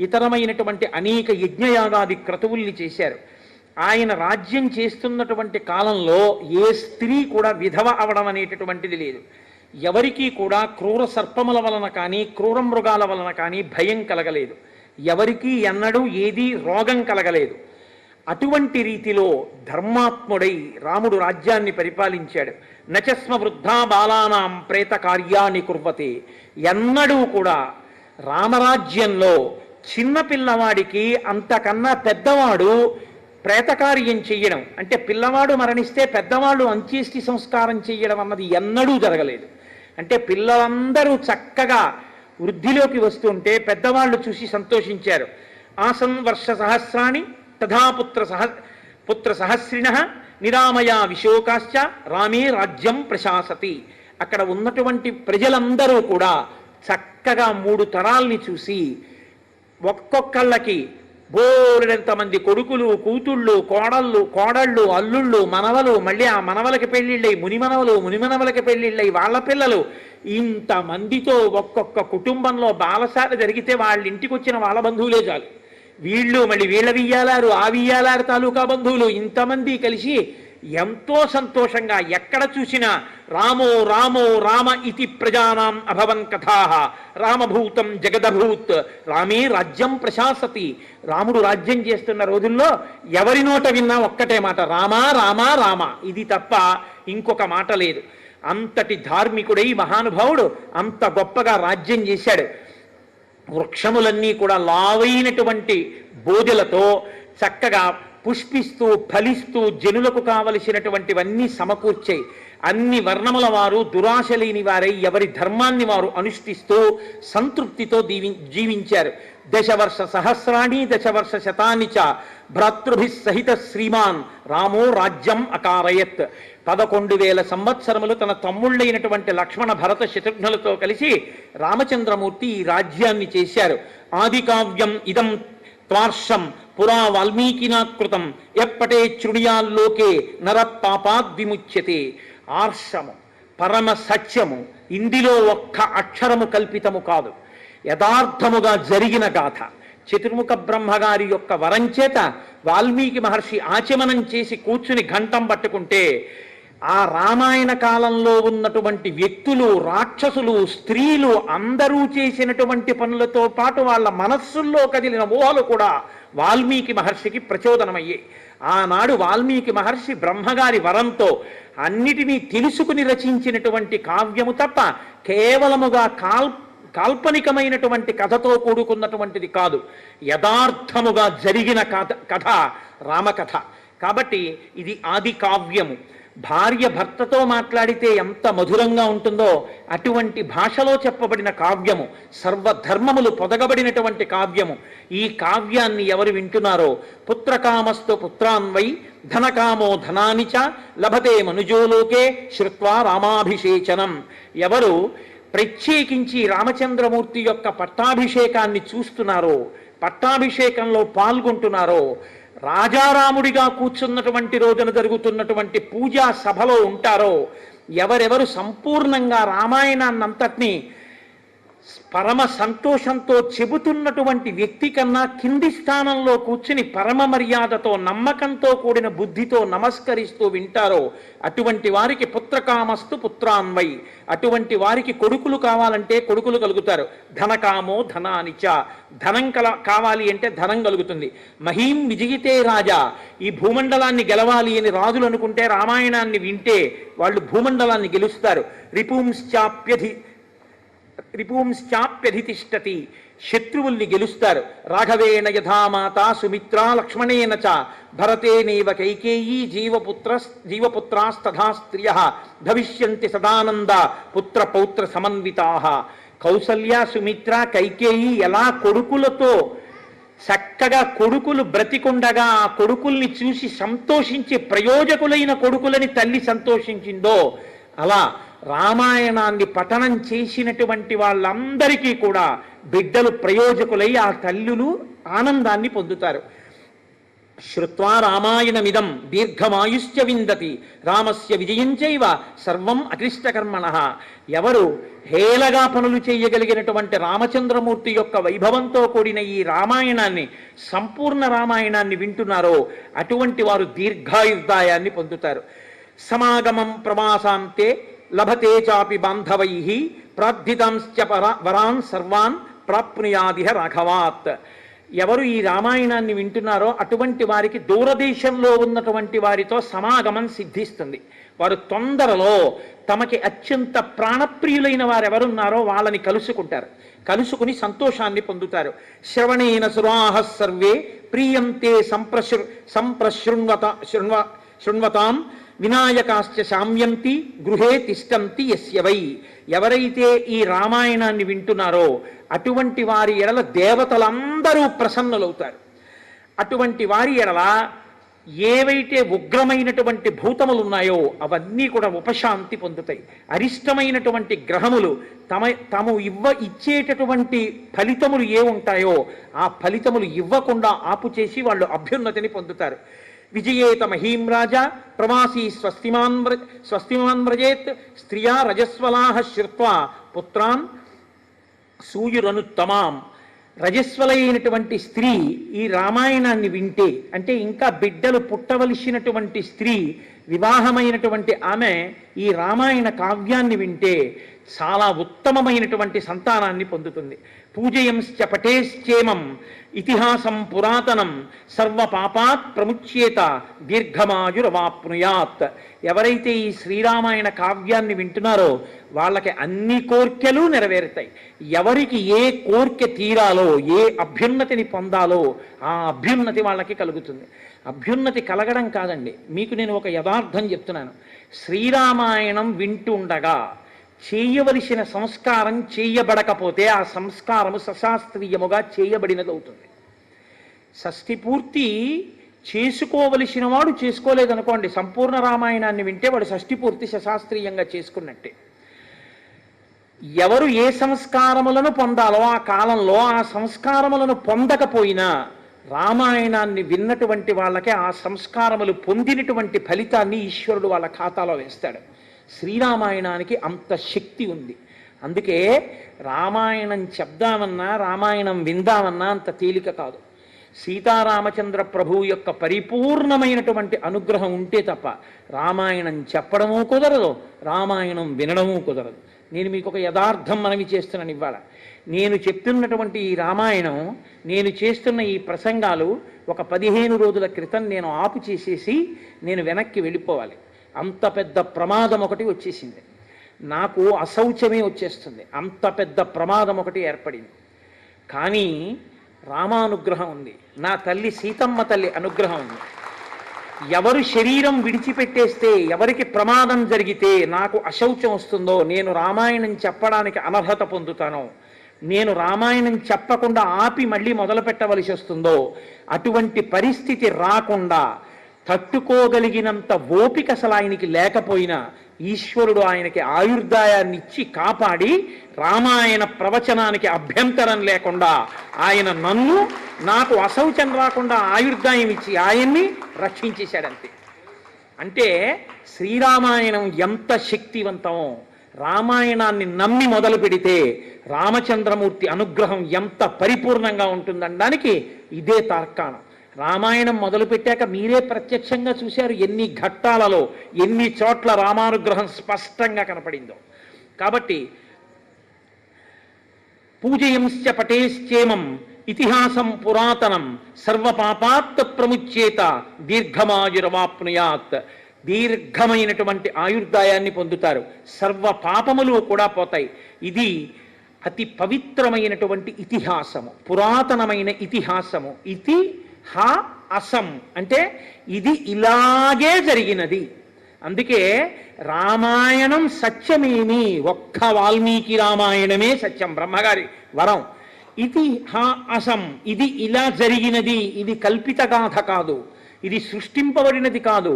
ఇతరమైనటువంటి అనేక యజ్ఞయాగాది క్రతువుల్ని చేశారు. ఆయన రాజ్యం చేస్తున్నటువంటి కాలంలో ఏ స్త్రీ కూడా విధవ అవడం అనేటటువంటిది లేదు. ఎవరికీ కూడా క్రూర సర్పముల వలన కానీ క్రూర మృగాల వలన కానీ భయం కలగలేదు. ఎవరికీ ఎన్నడూ ఏదీ రోగం కలగలేదు. అటువంటి రీతిలో ధర్మాత్ముడై రాముడు రాజ్యాన్ని పరిపాలించాడు. నచస్మ వృద్ధా బాలానాం ప్రేత కార్యాన్ని కుర్వతే. ఎన్నడూ కూడా రామరాజ్యంలో చిన్నపిల్లవాడికి అంతకన్నా పెద్దవాడు ప్రేతకార్యం చెయ్యడం, అంటే పిల్లవాడు మరణిస్తే పెద్దవాళ్ళు అంత్యేష్టి సంస్కారం చెయ్యడం అన్నది ఎన్నడూ జరగలేదు. అంటే పిల్లలందరూ చక్కగా వృద్ధిలోకి వస్తుంటే పెద్దవాళ్ళు చూసి సంతోషించారు. ఆసన్ వర్ష సహస్రాణి తథా పుత్ర సహస్రిణ నిరామయా విశోకాశ్చ రామే రాజ్యం ప్రశాసతి. అక్కడ ఉన్నటువంటి ప్రజలందరూ కూడా చక్కగా 3 తరాల్ని చూసి ఒక్కొక్కళ్ళకి బోరెంతమంది కొడుకులు, కూతుళ్ళు, కోడళ్ళు, అల్లుళ్ళు, మనవలు, మళ్ళీ ఆ మనవలకి పెళ్ళిళ్ళై మునిమనవలకి పెళ్ళిళ్ళై వాళ్ళ పిల్లలు, ఇంతమందితో ఒక్కొక్క కుటుంబంలో బాలసారి జరిగితే వాళ్ళ ఇంటికి వచ్చిన వాళ్ళ బంధువులే చాలు. వీళ్ళు మళ్ళీ వీళ్ళ వియ్యాలారు, ఆ వియ్యాలారు తాలూకా బంధువులు, ఇంతమంది కలిసి ఎంతో సంతోషంగా ఎక్కడ చూసినా రామో రామో రామ ఇతి ప్రజానాం అభవన్ కథాః రామభూతం జగదభూత్ రామే రాజ్యం ప్రశాసతి. రాముడు రాజ్యం చేస్తున్న రోజుల్లో ఎవరి నోట విన్నా ఒక్కటే మాట, రామా రామా రామ, ఇది తప్ప ఇంకొక మాట లేదు. అంతటి ధార్మికుడై మహానుభావుడు అంత గొప్పగా రాజ్యం చేశాడు. వృక్షములన్నీ కూడా లావైనటువంటి బోధెలతో చక్కగా పుష్పిస్తూ ఫలిస్తూ జనులకు కావలసినటువంటివన్నీ సమకూర్చాయి. అన్ని వర్ణముల వారు దురాశ లేని వారై ఎవరి ధర్మాన్ని వారు అనుష్ఠిస్తూ సంతృప్తితో జీవించారు. 10 వర్ష సహస్రాణి 10 వర్ష శతాని చ భ్రాతృభిః సహిత శ్రీమాన్ రామో రాజ్యం అకారయత్. 11,000 సంవత్సరములు తన తమ్ముళ్ళైనటువంటి లక్ష్మణ భరత శత్రుఘ్నులతో కలిసి రామచంద్రమూర్తి ఈ రాజ్యాన్ని చేశారు. ఆది కావ్యం ఇదం త్వార్షం పురా వాల్మీకినా కృతం ఎప్పటే శృణుయాల్లోకే నర పాపాద్ విముచ్యతే. ఆర్షము పరమ సత్యము, ఇందులో ఒక్క అక్షరము కల్పితము కాదు, యథార్థముగా జరిగిన గాథ. చతుర్ముఖ బ్రహ్మగారి యొక్క వరం చేత వాల్మీకి మహర్షి ఆచమనం చేసి కూర్చుని ఘంటం పట్టుకుంటే ఆ రామాయణ కాలంలో ఉన్నటువంటి వ్యక్తులు, రాక్షసులు, స్త్రీలు అందరూ చేసినటువంటి పనులతో పాటు వాళ్ళ మనస్సుల్లో కదిలిన ఊహలు కూడా వాల్మీకి మహర్షికి ప్రచోదనమయ్యాయి. ఆనాడు వాల్మీకి మహర్షి బ్రహ్మగారి వరంతో అన్నిటినీ తెలుసుకుని రచించినటువంటి కావ్యము తప్ప కేవలముగా కాల్పనికమైనటువంటి కథతో కూడుకున్నటువంటిది కాదు, యథార్థముగా జరిగిన కథ రామకథ. కాబట్టి ఇది ఆది కావ్యము. భార్య భర్తతో మాట్లాడితే ఎంత మధురంగా ఉంటుందో అటువంటి భాషలో చెప్పబడిన కావ్యము, సర్వధర్మములు పొదగబడినటువంటి కావ్యము. ఈ కావ్యాన్ని ఎవరు వింటున్నారో పుత్రకామస్తు పుత్రాన్వై ధనకామో ధనానిచ లభతే మనుజోలోకే శ్రుత్వా రామాభిషేచనం. ఎవరు ప్రత్యేకించి రామచంద్రమూర్తి యొక్క పట్టాభిషేకాన్ని చూస్తున్నారో, పట్టాభిషేకంలో పాల్గొంటున్నారో, రాజారాముడిగా కూర్చున్నటువంటి రోజున జరుగుతున్నటువంటి పూజా సభలో ఉంటారో, ఎవరెవరు సంపూర్ణంగా రామాయణాన్నంతటినీ పరమ సంతోషంతో చెబుతున్నటువంటి వ్యక్తి కన్నా కింది స్థానంలో కూర్చుని పరమ మర్యాదతో నమ్మకంతో కూడిన బుద్ధితో నమస్కరిస్తూ వింటారో అటువంటి వారికి పుత్రకామస్తు పుత్రాన్వై, అటువంటి వారికి కొడుకులు కావాలంటే కొడుకులు కలుగుతారు. ధనకామో ధనానిచ, ధనం కావాలి అంటే ధనం కలుగుతుంది. మహీం విజయితే రాజా, ఈ భూమండలాన్ని గెలవాలి అని రాజులు అనుకుంటే రామాయణాన్ని వింటే వాళ్ళు భూమండలాన్ని గెలుస్తారు. రిపుంశ్చాప్యధితిష్టతి, శత్రువుల్ని గెలుస్తారు. రాఘవేణ యథామాత సుమిత్రా లక్ష్మణేన చ భరతేనైవ కైకేయీ జీవపుత్రాస్తథా స్త్రియ భవిష్యంతి సదానంద పుత్ర పౌత్ర సమన్వితాః. కౌసల్య, సుమిత్ర, కైకేయి ఎలా కొడుకులతో చక్కగా కొడుకులు బ్రతికుండగా ఆ కొడుకుల్ని చూసి సంతోషించి ప్రయోజకులైన కొడుకులని తల్లి సంతోషించిందో అలా రామాయణాన్ని పఠనం చేసినటువంటి వాళ్ళందరికీ కూడా బిడ్డలు ప్రయోజకులై ఆ తల్లులు ఆనందాన్ని పొందుతారు. శ్రుత్వా రామాయణమిదం దీర్ఘమాయుశ్చ విందతి రామస్య విజయం చైవ సర్వం అక్లిష్టకర్మణః. ఎవరు హేళగా పనులు చేయగలిగినటువంటి రామచంద్రమూర్తి యొక్క వైభవంతో కూడిన ఈ రామాయణాన్ని, సంపూర్ణ రామాయణాన్ని వింటున్నారో అటువంటి వారు దీర్ఘాయుర్దాయాన్ని పొందుతారు. సమాగమం ప్రవాసాంతే లభతే చాపి బాంధవై ప్రార్థితాంశ్చ వరాన్ సర్వాన్ ప్రాప్నుయాదిహ రాఘవాత్. ఎవరు ఈ రామాయణాన్ని వింటున్నారో అటువంటి వారికి దూరదేశంలో ఉన్నటువంటి వారితో సమాగమం సిద్ధిస్తుంది. వారు తొందరలో తమకి అత్యంత ప్రాణప్రియులైన వారెవరున్నారో వాళ్ళని కలుసుకుంటారు, కలుసుకుని సంతోషాన్ని పొందుతారు. శ్రవణేన సురాహ సర్వే ప్రియంతే శృణ్వతాం వినాయకాశ్చ శామ్యంతి గృహే తిష్టంతి యస్య వై. ఎవరైతే ఈ రామాయణాన్ని వింటున్నారో అటువంటి వారి ఎడల దేవతలందరూ ప్రసన్నులవుతారు. అటువంటి వారి ఎడల ఏవైతే ఉగ్రమైనటువంటి భూతములు ఉన్నాయో అవన్నీ కూడా ఉపశాంతి పొందుతాయి. అరిష్టమైనటువంటి గ్రహములు తాము ఇచ్చేటటువంటి ఫలితములు ఏ ఉంటాయో ఆ ఫలితములు ఇవ్వకుండా ఆపు చేసి వాళ్ళు అభ్యున్నతిని పొందుతారు. విజయేత మహీం రాజా ప్రవాసీ స్వస్తిమాన్ వ్రజేత్ స్త్రియా రజస్వలాహ శ్రుత్వా పుత్రాన్ సూయురనుత్తమాం. రజస్వలైనటువంటి స్త్రీ ఈ రామాయణాన్ని వింటే, అంటే ఇంకా బిడ్డలు పుట్టవలసినటువంటి స్త్రీ, వివాహమైనటువంటి ఆమె ఈ రామాయణ కావ్యాన్ని వింటే చాలా ఉత్తమమైనటువంటి సంతానాన్ని పొందుతుంది. పూజయంశ్చ పటేశ్చేమం ఇతిహాసం పురాతనం సర్వ పాపాత్ ప్రముచ్యేత దీర్ఘమాయురవాప్నుయాత్. ఎవరైతే ఈ శ్రీరామాయణ కావ్యాన్ని వింటున్నారో వాళ్ళకి అన్ని కోర్కెలు నెరవేరుతాయి. ఎవరికి ఏ కోర్కె తీరాలో, ఏ అభ్యున్నతిని పొందాలో ఆ అభ్యున్నతి వాళ్ళకి కలుగుతుంది. అభ్యున్నతి కలగడం కాదండి, మీకు నేను ఒక యథార్థం చెప్తున్నాను. శ్రీరామాయణం వింటుండగా చేయవలసిన సంస్కారం చేయబడకపోతే ఆ సంస్కారము సశాస్త్రీయముగా చేయబడినది అవుతుంది. షష్ఠి పూర్తి చేసుకోవలసిన వాడు చేసుకోలేదనుకోండి, సంపూర్ణ రామాయణాన్ని వింటే వాడు షష్ఠి పూర్తి సశాస్త్రీయంగా చేసుకున్నట్టే. ఎవరు ఏ సంస్కారములను పొందాలో ఆ కాలంలో ఆ సంస్కారములను పొందకపోయినా రామాయణాన్ని విన్నటువంటి వాళ్ళకే ఆ సంస్కారములు పొందినటువంటి ఫలితాన్ని ఈశ్వరుడు వాళ్ళ ఖాతాలో వేస్తాడు. శ్రీరామాయణానికి అంత శక్తి ఉంది. అందుకే రామాయణం చెప్దామన్నా రామాయణం విందామన్నా అంత తేలిక కాదు. సీతారామచంద్ర ప్రభువు యొక్క పరిపూర్ణమైనటువంటి అనుగ్రహం ఉంటే తప్ప రామాయణం చెప్పడమూ కుదరదు, రామాయణం వినడమూ కుదరదు. నేను మీకు ఒక యథార్థం మనవి చేస్తున్నాను ఇవాళ. నేను చెప్తున్నటువంటి ఈ రామాయణం, నేను చేస్తున్న ఈ ప్రసంగాలు ఒక 15 రోజుల క్రితం నేను ఆపు చేసేసి నేను వెనక్కి వెళ్ళిపోవాలి. అంత పెద్ద ప్రమాదం ఒకటి వచ్చేసింది నాకు, అశౌచమే వచ్చేస్తుంది. అంత పెద్ద ప్రమాదం ఒకటి ఏర్పడింది. కానీ రామానుగ్రహం ఉంది, నా తల్లి సీతమ్మ తల్లి అనుగ్రహం ఉంది. ఎవరు శరీరం విడిచిపెట్టేస్తే, ఎవరికి ప్రమాదం జరిగితే నాకు అశౌచం వస్తుందో, నేను రామాయణం చెప్పడానికి అనర్హత పొందుతానో, నేను రామాయణం చెప్పకుండా ఆపి మళ్ళీ మొదలు పెట్టవలసి వస్తుందో, అటువంటి పరిస్థితి రాకుండా తట్టుకోగలిగినంత ఓపిక అసలు ఆయనకి లేకపోయినా ఈశ్వరుడు ఆయనకి ఆయుర్దాయాన్ని ఇచ్చి కాపాడి రామాయణ ప్రవచనానికి అభ్యంతరం లేకుండా ఆయన నాకు అశౌచం రాకుండా ఆయుర్దాయం ఇచ్చి ఆయన్ని రక్షించేశాడంతే. అంటే శ్రీరామాయణం ఎంత శక్తివంతమో, రామాయణాన్ని నమ్మి మొదలు పెడితే రామచంద్రమూర్తి అనుగ్రహం ఎంత పరిపూర్ణంగా ఉంటుందనడానికి ఇదే తార్కాణం. రామాయణం మొదలుపెట్టాక మీరే ప్రత్యక్షంగా చూశారు ఎన్ని ఘట్టాలలో, ఎన్ని చోట్ల రామానుగ్రహం స్పష్టంగా కనపడిందో. కాబట్టి పూజయంశ్చ పటేశ్చేమం ఇతిహాసం పురాతనం సర్వపాపాత్ ప్రముచ్యేత దీర్ఘమాయురవాప్నుయాత్. దీర్ఘమైనటువంటి ఆయుర్దాయాన్ని పొందుతారు, సర్వ పాపములు కూడా పోతాయి. ఇది అతి పవిత్రమైనటువంటి ఇతిహాసము, పురాతనమైన ఇతిహాసము. ఇతి హా అసం అంటే ఇది ఇలాగే జరిగినది. అందుకే రామాయణం సత్యమేమి, ఒక్క వాల్మీకి రామాయణమే సత్యం, బ్రహ్మగారి వరం. ఇది హా అసం, ఇది ఇలా జరిగినది, ఇది కల్పిత గాథ కాదు, ఇది సృష్టింపబడినది కాదు,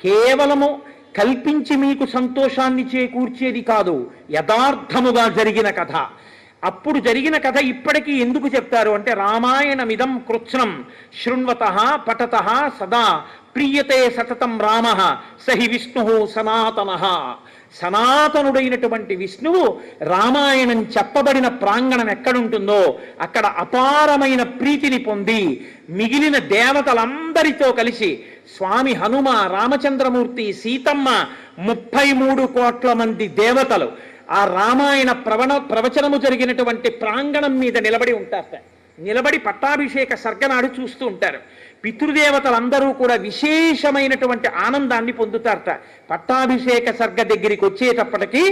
కేవలము కల్పించి మీకు సంతోషాన్ని చేకూర్చేది కాదు, యథార్థముగా జరిగిన కథ. అప్పుడు జరిగిన కథ ఇప్పటికీ ఎందుకు చెప్తారు అంటే, రామాయణమిదం కృత్స్నం శృణ్వతః పఠతః సదా ప్రీయతే సతతం రామః సహి విష్ణు సనాతనః. సనాతనుడైనటువంటి విష్ణువు రామాయణం చెప్పబడిన ప్రాంగణం ఎక్కడుంటుందో అక్కడ అపారమైన ప్రీతిని పొంది మిగిలిన దేవతలందరితో కలిసి స్వామి హనుమ, రామచంద్రమూర్తి, సీతమ్మ, 33 కోట్ల మంది దేవతలు ఆ రామాయణ ప్రవచనము జరిగినటువంటి ప్రాంగణం మీద నిలబడి ఉంటారట. నిలబడి పట్టాభిషేక సర్గనాడు చూస్తూ ఉంటారు. పితృదేవతలందరూ కూడా విశేషమైనటువంటి ఆనందాన్ని పొందుతారట. పట్టాభిషేక సర్గ దగ్గరికి వచ్చేటప్పటికీ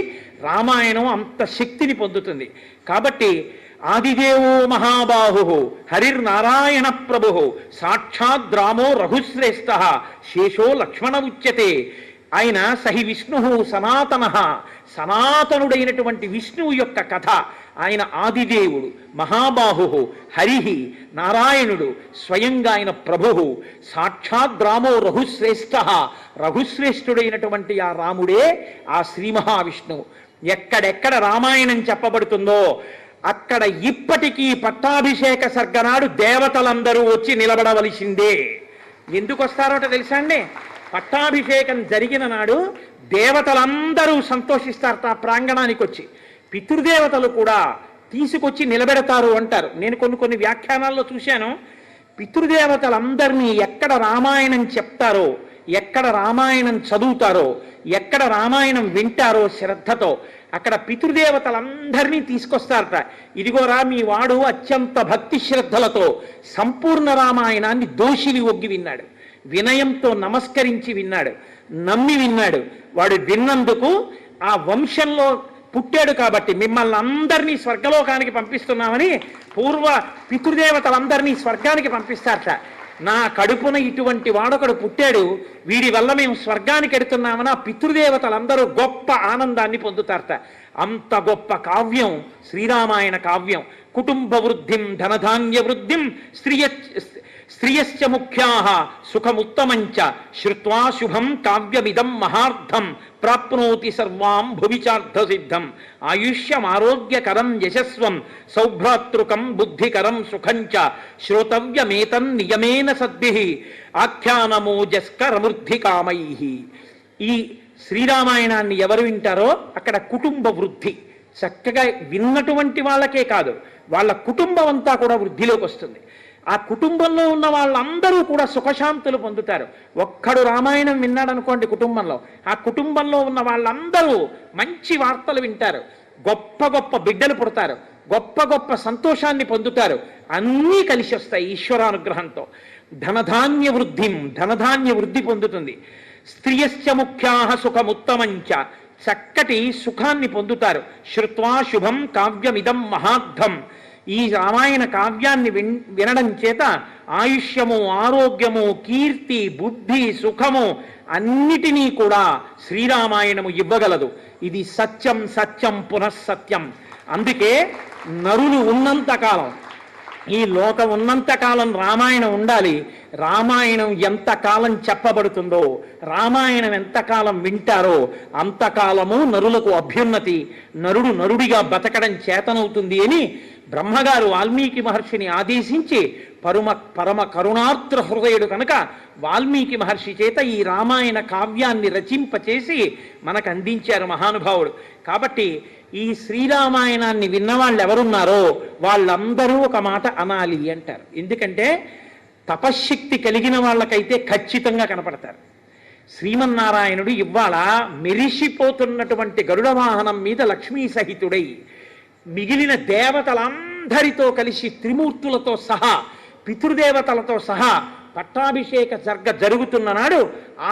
రామాయణం అంత శక్తిని పొందుతుంది. కాబట్టి ఆదిదేవో మహాబాహు హరిర్నారాయణ ప్రభు సాక్షాద్ రామో రఘుశ్రేష్ఠ శేషో లక్ష్మణ ఉచ్యతే. ఆయన సహి విష్ణు సనాతన, సనాతనుడైనటువంటి విష్ణువు యొక్క కథ. ఆయన ఆదిదేవుడు, మహాబాహు, హరి, నారాయణుడు, స్వయంగా ఆయన ప్రభు. సాక్షాద్ రామో రఘుశ్రేష్ఠ, రఘుశ్రేష్ఠుడైనటువంటి ఆ రాముడే ఆ శ్రీ మహావిష్ణువు. ఎక్కడెక్కడ రామాయణం చెప్పబడుతుందో అక్కడ ఇప్పటికీ పట్టాభిషేక సర్గనాడు దేవతలందరూ వచ్చి నిలబడవలసిందే. ఎందుకు వస్తారోట తెలుసా అండి? పట్టాభిషేకం జరిగిన నాడు దేవతలందరూ సంతోషిస్తారట ఆ ప్రాంగణానికి వచ్చి. పితృదేవతలు కూడా తీసుకొచ్చి నిలబెడతారు అంటారు. నేను కొన్ని వ్యాఖ్యానాల్లో చూశాను. పితృదేవతలందరినీ ఎక్కడ రామాయణం చెప్తారో, ఎక్కడ రామాయణం చదువుతారో, ఎక్కడ రామాయణం వింటారో శ్రద్ధతో అక్కడ పితృదేవతలందరినీ తీసుకొస్తారట. ఇదిగోరా మీ వాడు అత్యంత భక్తి శ్రద్ధలతో సంపూర్ణ రామాయణాన్ని దోషిని ఒగ్గి విన్నాడు, వినయంతో నమస్కరించి విన్నాడు, నమ్మి విన్నాడు. వాడు విన్నందుకు ఆ వంశంలో పుట్టాడు కాబట్టి మిమ్మల్ని అందరినీ స్వర్గలోకానికి పంపిస్తున్నామని పూర్వ పితృదేవతలందరినీ స్వర్గానికి పంపిస్తారట. నా కడుపున ఇటువంటి వాడొకడు పుట్టాడు, వీడి వల్ల మేము స్వర్గానికి ఎడుతున్నామని ఆ పితృదేవతలందరూ గొప్ప ఆనందాన్ని పొందుతారట. అంత గొప్ప కావ్యం శ్రీరామాయణ కావ్యం. కుటుంబ వృద్ధిం ధనధాన్య వృద్ధిం స్త్రియశ్చ ముఖ్యాః సుఖముత్తమంచ శ్రుత్వా శుభం కావ్యమిదం మహార్థం ప్రాప్నోతి సర్వాం భువిచార్థ సిద్ధం. ఆయుష్యమారోగ్యకరం యశస్వం సౌభ్రాతృకం బుద్ధికరం సుఖంచ శ్రోతవ్యమేతన్ నియమేన సద్భిః ఆఖ్యానమోజస్కరవృద్ధి కామైః. ఈ శ్రీరామాయణాన్ని ఎవరు వింటారో అక్కడ కుటుంబ వృద్ధి, చక్కగా విన్నటువంటి వాళ్ళకే కాదు, వాళ్ళ కుటుంబం అంతా కూడా వృద్ధిలోకి వస్తుంది. ఆ కుటుంబంలో ఉన్న వాళ్ళందరూ కూడా సుఖశాంతులు పొందుతారు. ఒక్కడు రామాయణం విన్నాడనుకోండి కుటుంబంలో, ఆ కుటుంబంలో ఉన్న వాళ్ళందరూ మంచి వార్తలు వింటారు, గొప్ప గొప్ప బిడ్డలు పుడతారు, గొప్ప గొప్ప సంతోషాన్ని పొందుతారు. అన్నీ కలిసి వస్తాయి ఈశ్వరానుగ్రహంతో. ధనధాన్య వృద్ధి పొందుతుంది. స్త్రియశ్చ ముఖ్యాః సుఖముత్తమంచ, చక్కటి సుఖాన్ని పొందుతారు. శ్రుత్వా శుభం కావ్యమిదం మహార్థం, ఈ రామాయణ కావ్యాన్ని వినడం చేత ఆయుష్యము, ఆరోగ్యము, కీర్తి, బుద్ధి, సుఖము అన్నిటినీ కూడా శ్రీరామాయణము ఇవ్వగలదు. ఇది సత్యం సత్యం పునఃసత్యం. అందుకే నరులు ఉన్నంతకాలం, ఈ లోకం ఉన్నంతకాలం రామాయణం ఉండాలి. రామాయణం ఎంతకాలం చెప్పబడుతుందో, రామాయణం ఎంతకాలం వింటారో అంతకాలము నరులకు అభ్యున్నతి, నరుడు నరుడిగా బతకడం చేతనవుతుంది అని బ్రహ్మగారు వాల్మీకి మహర్షిని ఆదేశించి, పరమ కరుణార్ద్ర హృదయుడు కనుక వాల్మీకి మహర్షి చేత ఈ రామాయణ కావ్యాన్ని రచింపచేసి మనకు అందించారు మహానుభావుడు. కాబట్టి ఈ శ్రీరామాయణాన్ని విన్నవాళ్ళు ఎవరున్నారో వాళ్ళందరూ ఒక మాట అనాలి అంటారు. ఎందుకంటే తపశ్శక్తి కలిగిన వాళ్ళకైతే ఖచ్చితంగా కనపడతారు. శ్రీమన్నారాయణుడు ఇవాళ మెరిసిపోతున్నటువంటి గరుడ వాహనం మీద లక్ష్మీ సహితుడై మిగిలిన దేవతలందరితో కలిసి త్రిమూర్తులతో సహా, పితృదేవతలతో సహా పట్టాభిషేక జరుగుతున్న నాడు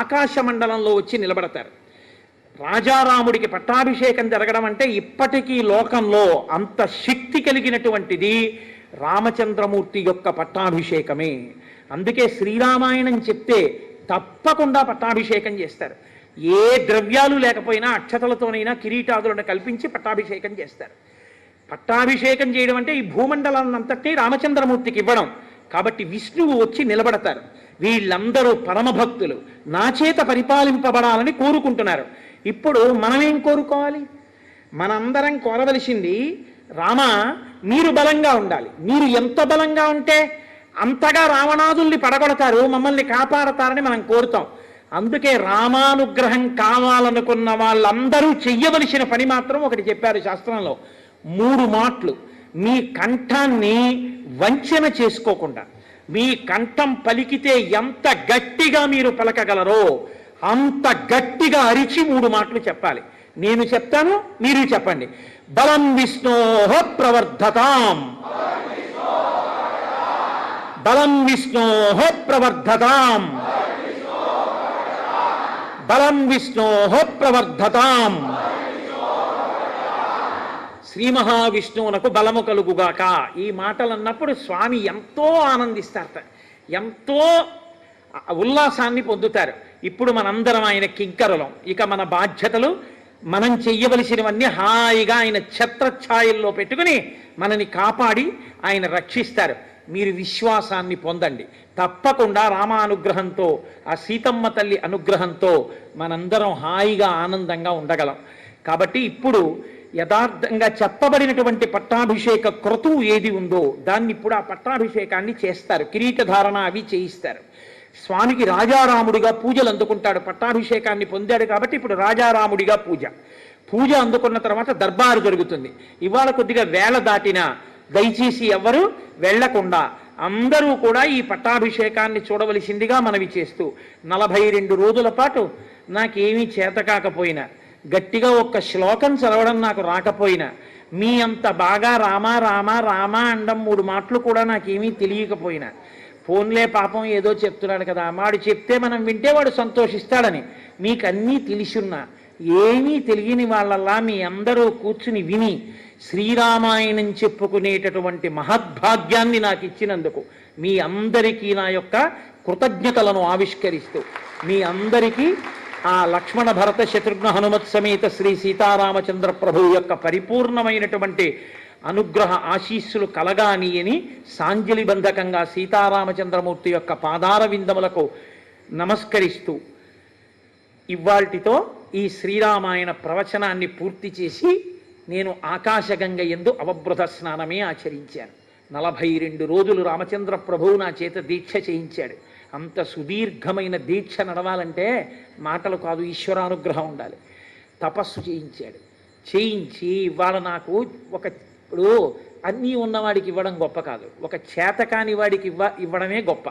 ఆకాశ మండలంలో వచ్చి నిలబడతారు. రాజారాముడికి పట్టాభిషేకం జరగడం అంటే ఇప్పటికీ లోకంలో అంత శక్తి కలిగినటువంటిది రామచంద్రమూర్తి యొక్క పట్టాభిషేకమే. అందుకే శ్రీరామాయణం చెప్తే తప్పకుండా పట్టాభిషేకం చేస్తారు. ఏ ద్రవ్యాలు లేకపోయినా అక్షతలతోనైనా కిరీటాదులను కల్పించి పట్టాభిషేకం చేస్తారు. పట్టాభిషేకం చేయడం అంటే ఈ భూమండలాన్నంతటి రామచంద్రమూర్తికి ఇవ్వడం. కాబట్టి విష్ణువు వచ్చి నిలబడతారు. వీళ్ళందరూ పరమభక్తులు, నా చేత పరిపాలింపబడాలని కోరుకుంటున్నారు. ఇప్పుడు మనమేం కోరుకోవాలి? మనందరం కోరవలసింది, రామ మీరు బలంగా ఉండాలి. మీరు ఎంత బలంగా ఉంటే అంతగా రావణాదుల్ని పడగొడతారు, మమ్మల్ని కాపాడతారని మనం కోరుతాం. అందుకే రామానుగ్రహం కావాలనుకున్న వాళ్ళందరూ చెయ్యవలసిన పని మాత్రం ఒకటి చెప్పారు శాస్త్రంలో. 3 మాటలు. మీ కంఠాన్ని వంచన చేసుకోకుండా, మీ కంఠం పలికితే ఎంత గట్టిగా మీరు పలకగలరో అంత గట్టిగా అరిచి 3 మాటలు చెప్పాలి. నేను చెప్తాను, మీరు చెప్పండి. బలం విష్ణోః ప్రవర్ధతాం, బలం విష్ణోః ప్రవర్ధతాం, బలం విష్ణోః ప్రవర్ధతాం. శ్రీ మహావిష్ణువునకు బలము కలుగుగాక. ఈ మాటలు అన్నప్పుడు స్వామి ఎంతో ఆనందిస్తారు, ఎంతో ఉల్లాసాన్ని పొందుతారు. ఇప్పుడు మనందరం ఆయన కింకరులం. ఇక మన బాధ్యతలు, మనం చెయ్యవలసినవన్నీ హాయిగా ఆయన ఛత్రఛాయల్లో పెట్టుకుని మనని కాపాడి ఆయన రక్షిస్తారు. మీరు విశ్వాసాన్ని పొందండి. తప్పకుండా రామానుగ్రహంతో, ఆ సీతమ్మ తల్లి అనుగ్రహంతో మనందరం హాయిగా ఆనందంగా ఉండగలం. కాబట్టి ఇప్పుడు యథార్థంగా చెప్పబడినటువంటి పట్టాభిషేక క్రతువు ఏది ఉందో దాన్ని ఇప్పుడు ఆ పట్టాభిషేకాన్ని చేస్తారు. కిరీటధారణ అవి చేయిస్తారు. స్వామికి రాజారాముడిగా పూజలు అందుకుంటాడు. పట్టాభిషేకాన్ని పొందాడు కాబట్టి ఇప్పుడు రాజారాముడిగా పూజ అందుకున్న తర్వాత దర్బారు జరుగుతుంది. ఇవాళ కొద్దిగా వేళ దాటినా దయచేసి ఎవరు వెళ్లకుండా అందరూ కూడా ఈ పట్టాభిషేకాన్ని చూడవలసిందిగా మనవి చేస్తూ, 42 రోజుల పాటు నాకేమీ చేత కాకపోయినా, గట్టిగా ఒక్క శ్లోకం చదవడం నాకు రాకపోయినా, మీ అంత బాగా రామా రామా రామా అండం 3 మాటలు కూడా నాకేమీ తెలియకపోయినా, ఫోన్లే పాపం ఏదో చెప్తున్నాడు కదా, వాడు చెప్తే మనం వింటే వాడు సంతోషిస్తాడని మీకు అన్నీ తెలిసున్నా, ఏమీ తెలియని వాళ్ళల్లా మీ అందరూ కూర్చుని విని శ్రీరామాయణం చెప్పుకునేటటువంటి మహద్భాగ్యాన్ని నాకు ఇచ్చినందుకు మీ అందరికీ నా యొక్క కృతజ్ఞతలను ఆవిష్కరిస్తూ, మీ అందరికీ ఆ లక్ష్మణ భరత శత్రుఘ్న హనుమత్ సమేత శ్రీ సీతారామచంద్ర ప్రభువు యొక్క పరిపూర్ణమైనటువంటి అనుగ్రహ ఆశీస్సులు కలగాని అని సాంజలిబంధకంగా సీతారామచంద్రమూర్తి యొక్క పాదార విందములకు నమస్కరిస్తూ ఇవాల్టితో ఈ శ్రీరామాయణ ప్రవచనాన్ని పూర్తి చేసి నేను ఆకాశగంగ యందు అవబృధ స్నానమే ఆచరించాను. 42 రోజులు రామచంద్ర ప్రభువు నా చేత దీక్ష చేయించాడు. అంత సుదీర్ఘమైన దీక్ష నడవాలంటే మాటలు కాదు, ఈశ్వరానుగ్రహం ఉండాలి. తపస్సు చేయించాడు. చేయించి ఇవాళ నాకు ఇప్పుడు అన్నీ ఉన్నవాడికి ఇవ్వడం గొప్ప కాదు, ఒక చేతకాని వాడికి ఇవ్వడమే గొప్ప.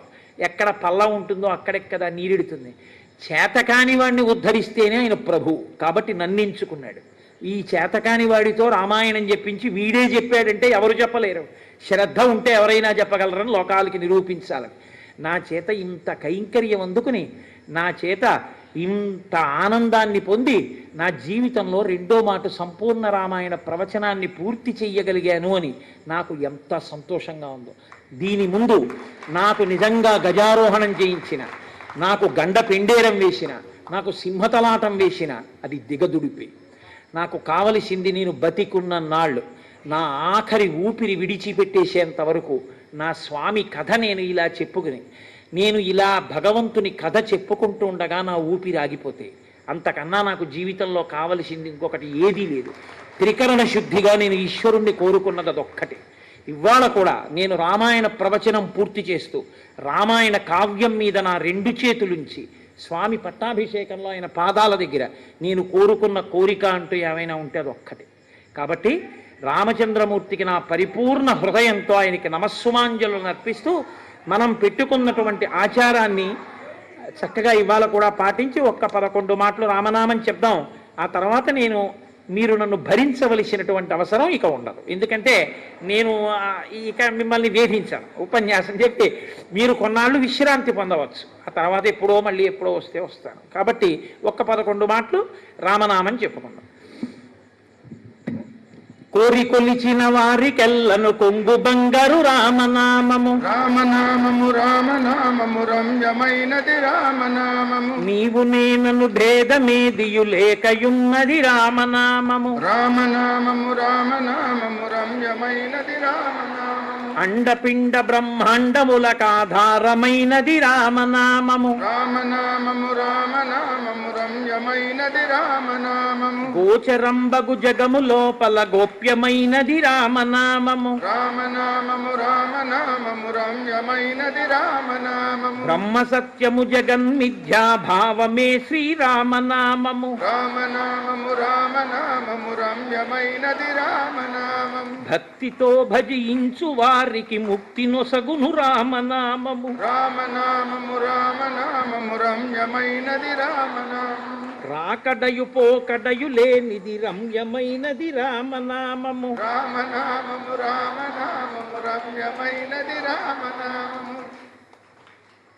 ఎక్కడ పల్ల ఉంటుందో అక్కడెక్కడ నీరెడుతుంది. చేతకాని వాడిని ఉద్ధరిస్తేనే ఆయన ప్రభు. కాబట్టి నన్నించుకున్నాడు. ఈ చేతకాని వాడితో రామాయణం చెప్పించి వీడే చెప్పాడంటే ఎవరు చెప్పలేరు. శ్రద్ధ ఉంటే ఎవరైనా చెప్పగలరని లోకాలకి నిరూపించాలని నా చేత ఇంత కైంకర్యం అందుకుని, నా చేత ఇంత ఆనందాన్ని పొంది, నా జీవితంలో రెండో మాట సంపూర్ణ రామాయణ ప్రవచనాన్ని పూర్తి చెయ్యగలిగాను అని నాకు ఎంత సంతోషంగా ఉందో. దీని ముందు నాకు నిజంగా గజారోహణం చేయించిన, నాకు గండ పెండేరం వేసిన, నాకు సింహతలాటం వేసిన అది దిగదుడిపి. నాకు కావలసింది నేను బతికున్న నాళ్ళు, నా ఆఖరి ఊపిరి విడిచిపెట్టేసేంత వరకు నా స్వామి కథ నేను ఇలా చెప్పుకుని, నేను ఇలా భగవంతుని కథ చెప్పుకుంటూ ఉండగా నా ఊపిరి ఆగిపోతే అంతకన్నా నాకు జీవితంలో కావలసింది ఇంకొకటి ఏదీ లేదు. త్రికరణ శుద్ధిగా నేను ఈశ్వరుణ్ణి కోరుకున్నది అదొక్కటి. ఇవాళ కూడా నేను రామాయణ ప్రవచనం పూర్తి చేస్తూ రామాయణ కావ్యం మీద నా రెండు చేతులుంచి స్వామి పట్టాభిషేకంలో ఆయన పాదాల దగ్గర నేను కోరుకున్న కోరిక అంటూ ఏమైనా ఉంటే అదొక్కటి. కాబట్టి రామచంద్రమూర్తికి నా పరిపూర్ణ హృదయంతో ఆయనకి నమస్సుమాంజలను అర్పిస్తూ మనం పెట్టుకున్నటువంటి ఆచారాన్ని చక్కగా ఇవాళ కూడా పాటించి 11 మాటలు రామనామం చెప్దాం. ఆ తర్వాత మీరు నన్ను భరించవలసినటువంటి అవసరం ఇక ఉండదు. ఎందుకంటే నేను ఇక మిమ్మల్ని వేధించాను. ఉపన్యాసం చెప్పి మీరు కొన్నాళ్ళు విశ్రాంతి పొందవచ్చు. ఆ తర్వాత ఎప్పుడో వస్తే వస్తాను. కాబట్టి 11 మాటలు రామనామం చెప్పుకుందాం. కోరి కొలిచిన వారికెల్లను కొంగు బంగారు రామనామము,
రామనామము రామనామము రమ్యమైనది రామనామము.
నీవు నేనను భేదమేదియు లేకయున్నది రామనామము,
రామనామము రామనామము రమ్యమైనది రామనామము.
అండపిండ బ్రహ్మాండములకాధారమైనది రామనామము,
రామనామము రామనామము రమ్యమైనది రామనామము.
గోచరంబగు జగము లోపల గోప్యమైనది రామనామము,
రామనామము రామనామము రమ్యమైనది రామనామము.
బ్రహ్మ సత్యము జగన్మిథ్యాభావమే శ్రీరామనామము,
రామనామము రామనామము రమ్యమైనది రామనామము.
భక్తితో భజించు వారికి ముక్తి నొసగును రామనామము,
రామనామము రామనామము రమ్యమైనది రామనామము.
రాకడయు పోకడయు లేనిది రమ్యమైనది రామనామము,
రామనామము రామనామము రమ్యమైనది రామనామము.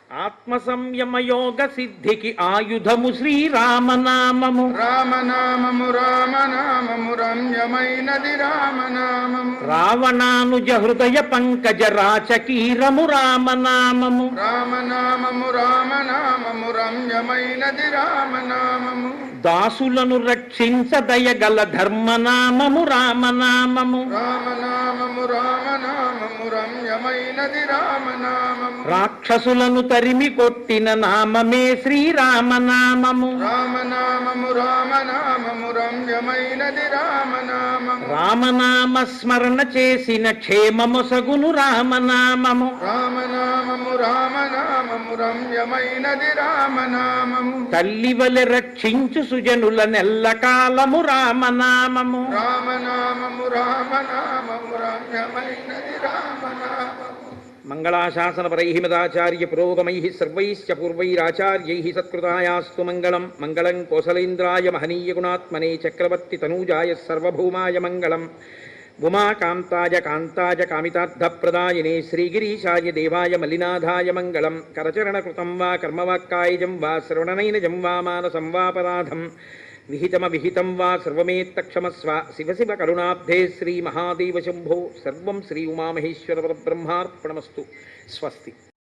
ఆత్మ సంయమ యోగ సిద్ధికి ఆయుధము శ్రీరామనామము,
రామనామము రామనామము రమ్యమైనది రామనామము.
రావణానుజ హృదయ పంకజ రాచకీరము రామనామము,
రామనామము రామనామము రమ్యమైనది రామనామము.
దాసులను రక్షించ దయగల ధర్మనామము రామనామము,
రామనామము రామనామము రమ్యమైనది రామనామము.
రాక్షసులను తరిమి కొట్టిన నామమే శ్రీరామనామము,
రామనామము రామనామము రమ్యమైనది రామనామము.
రామనామ స్మరణ చేసిన క్షేమమొసగును రామనామము,
రామనామము రామనామము రమ్యమైనది రామనామము.
తల్లివలె రక్షించు సుజనుల నెల్లకాలము రామనామము,
రామనామము రామనామము రమ్యమైనది రామనామము.
మంగళాశాసనపరైః మదాచార్య పురోగమైః సర్వైశ్చ పూర్వైరాచార్యైః సత్కృతాయాస్తు మంగళం. మంగళం కోసలేంద్రాయ మహనీయ గుణాత్మనే చక్రవర్తి తనూజాయ సర్వభౌమాయ మంగళం. ఉమాకాంతాయ కాంతాయ కామితార్థప్రదాయినే శ్రీగిరీశాయ దేవాయ మల్లినాథాయ మంగళం. కరచరణకృతం వా కర్మవాక్కాయజం వా శ్రవణనైనజం వా మానసం వాపరాధం విహితమవిహితం వా సర్వమేత్తక్షమస్వ. శివ శివ కరుణాబ్ధే శ్రీ మహాదేవ శంభో. సర్వం శ్రీ ఉమామహేశ్వర పరబ్రహ్మార్పణమస్తు. స్వస్తి.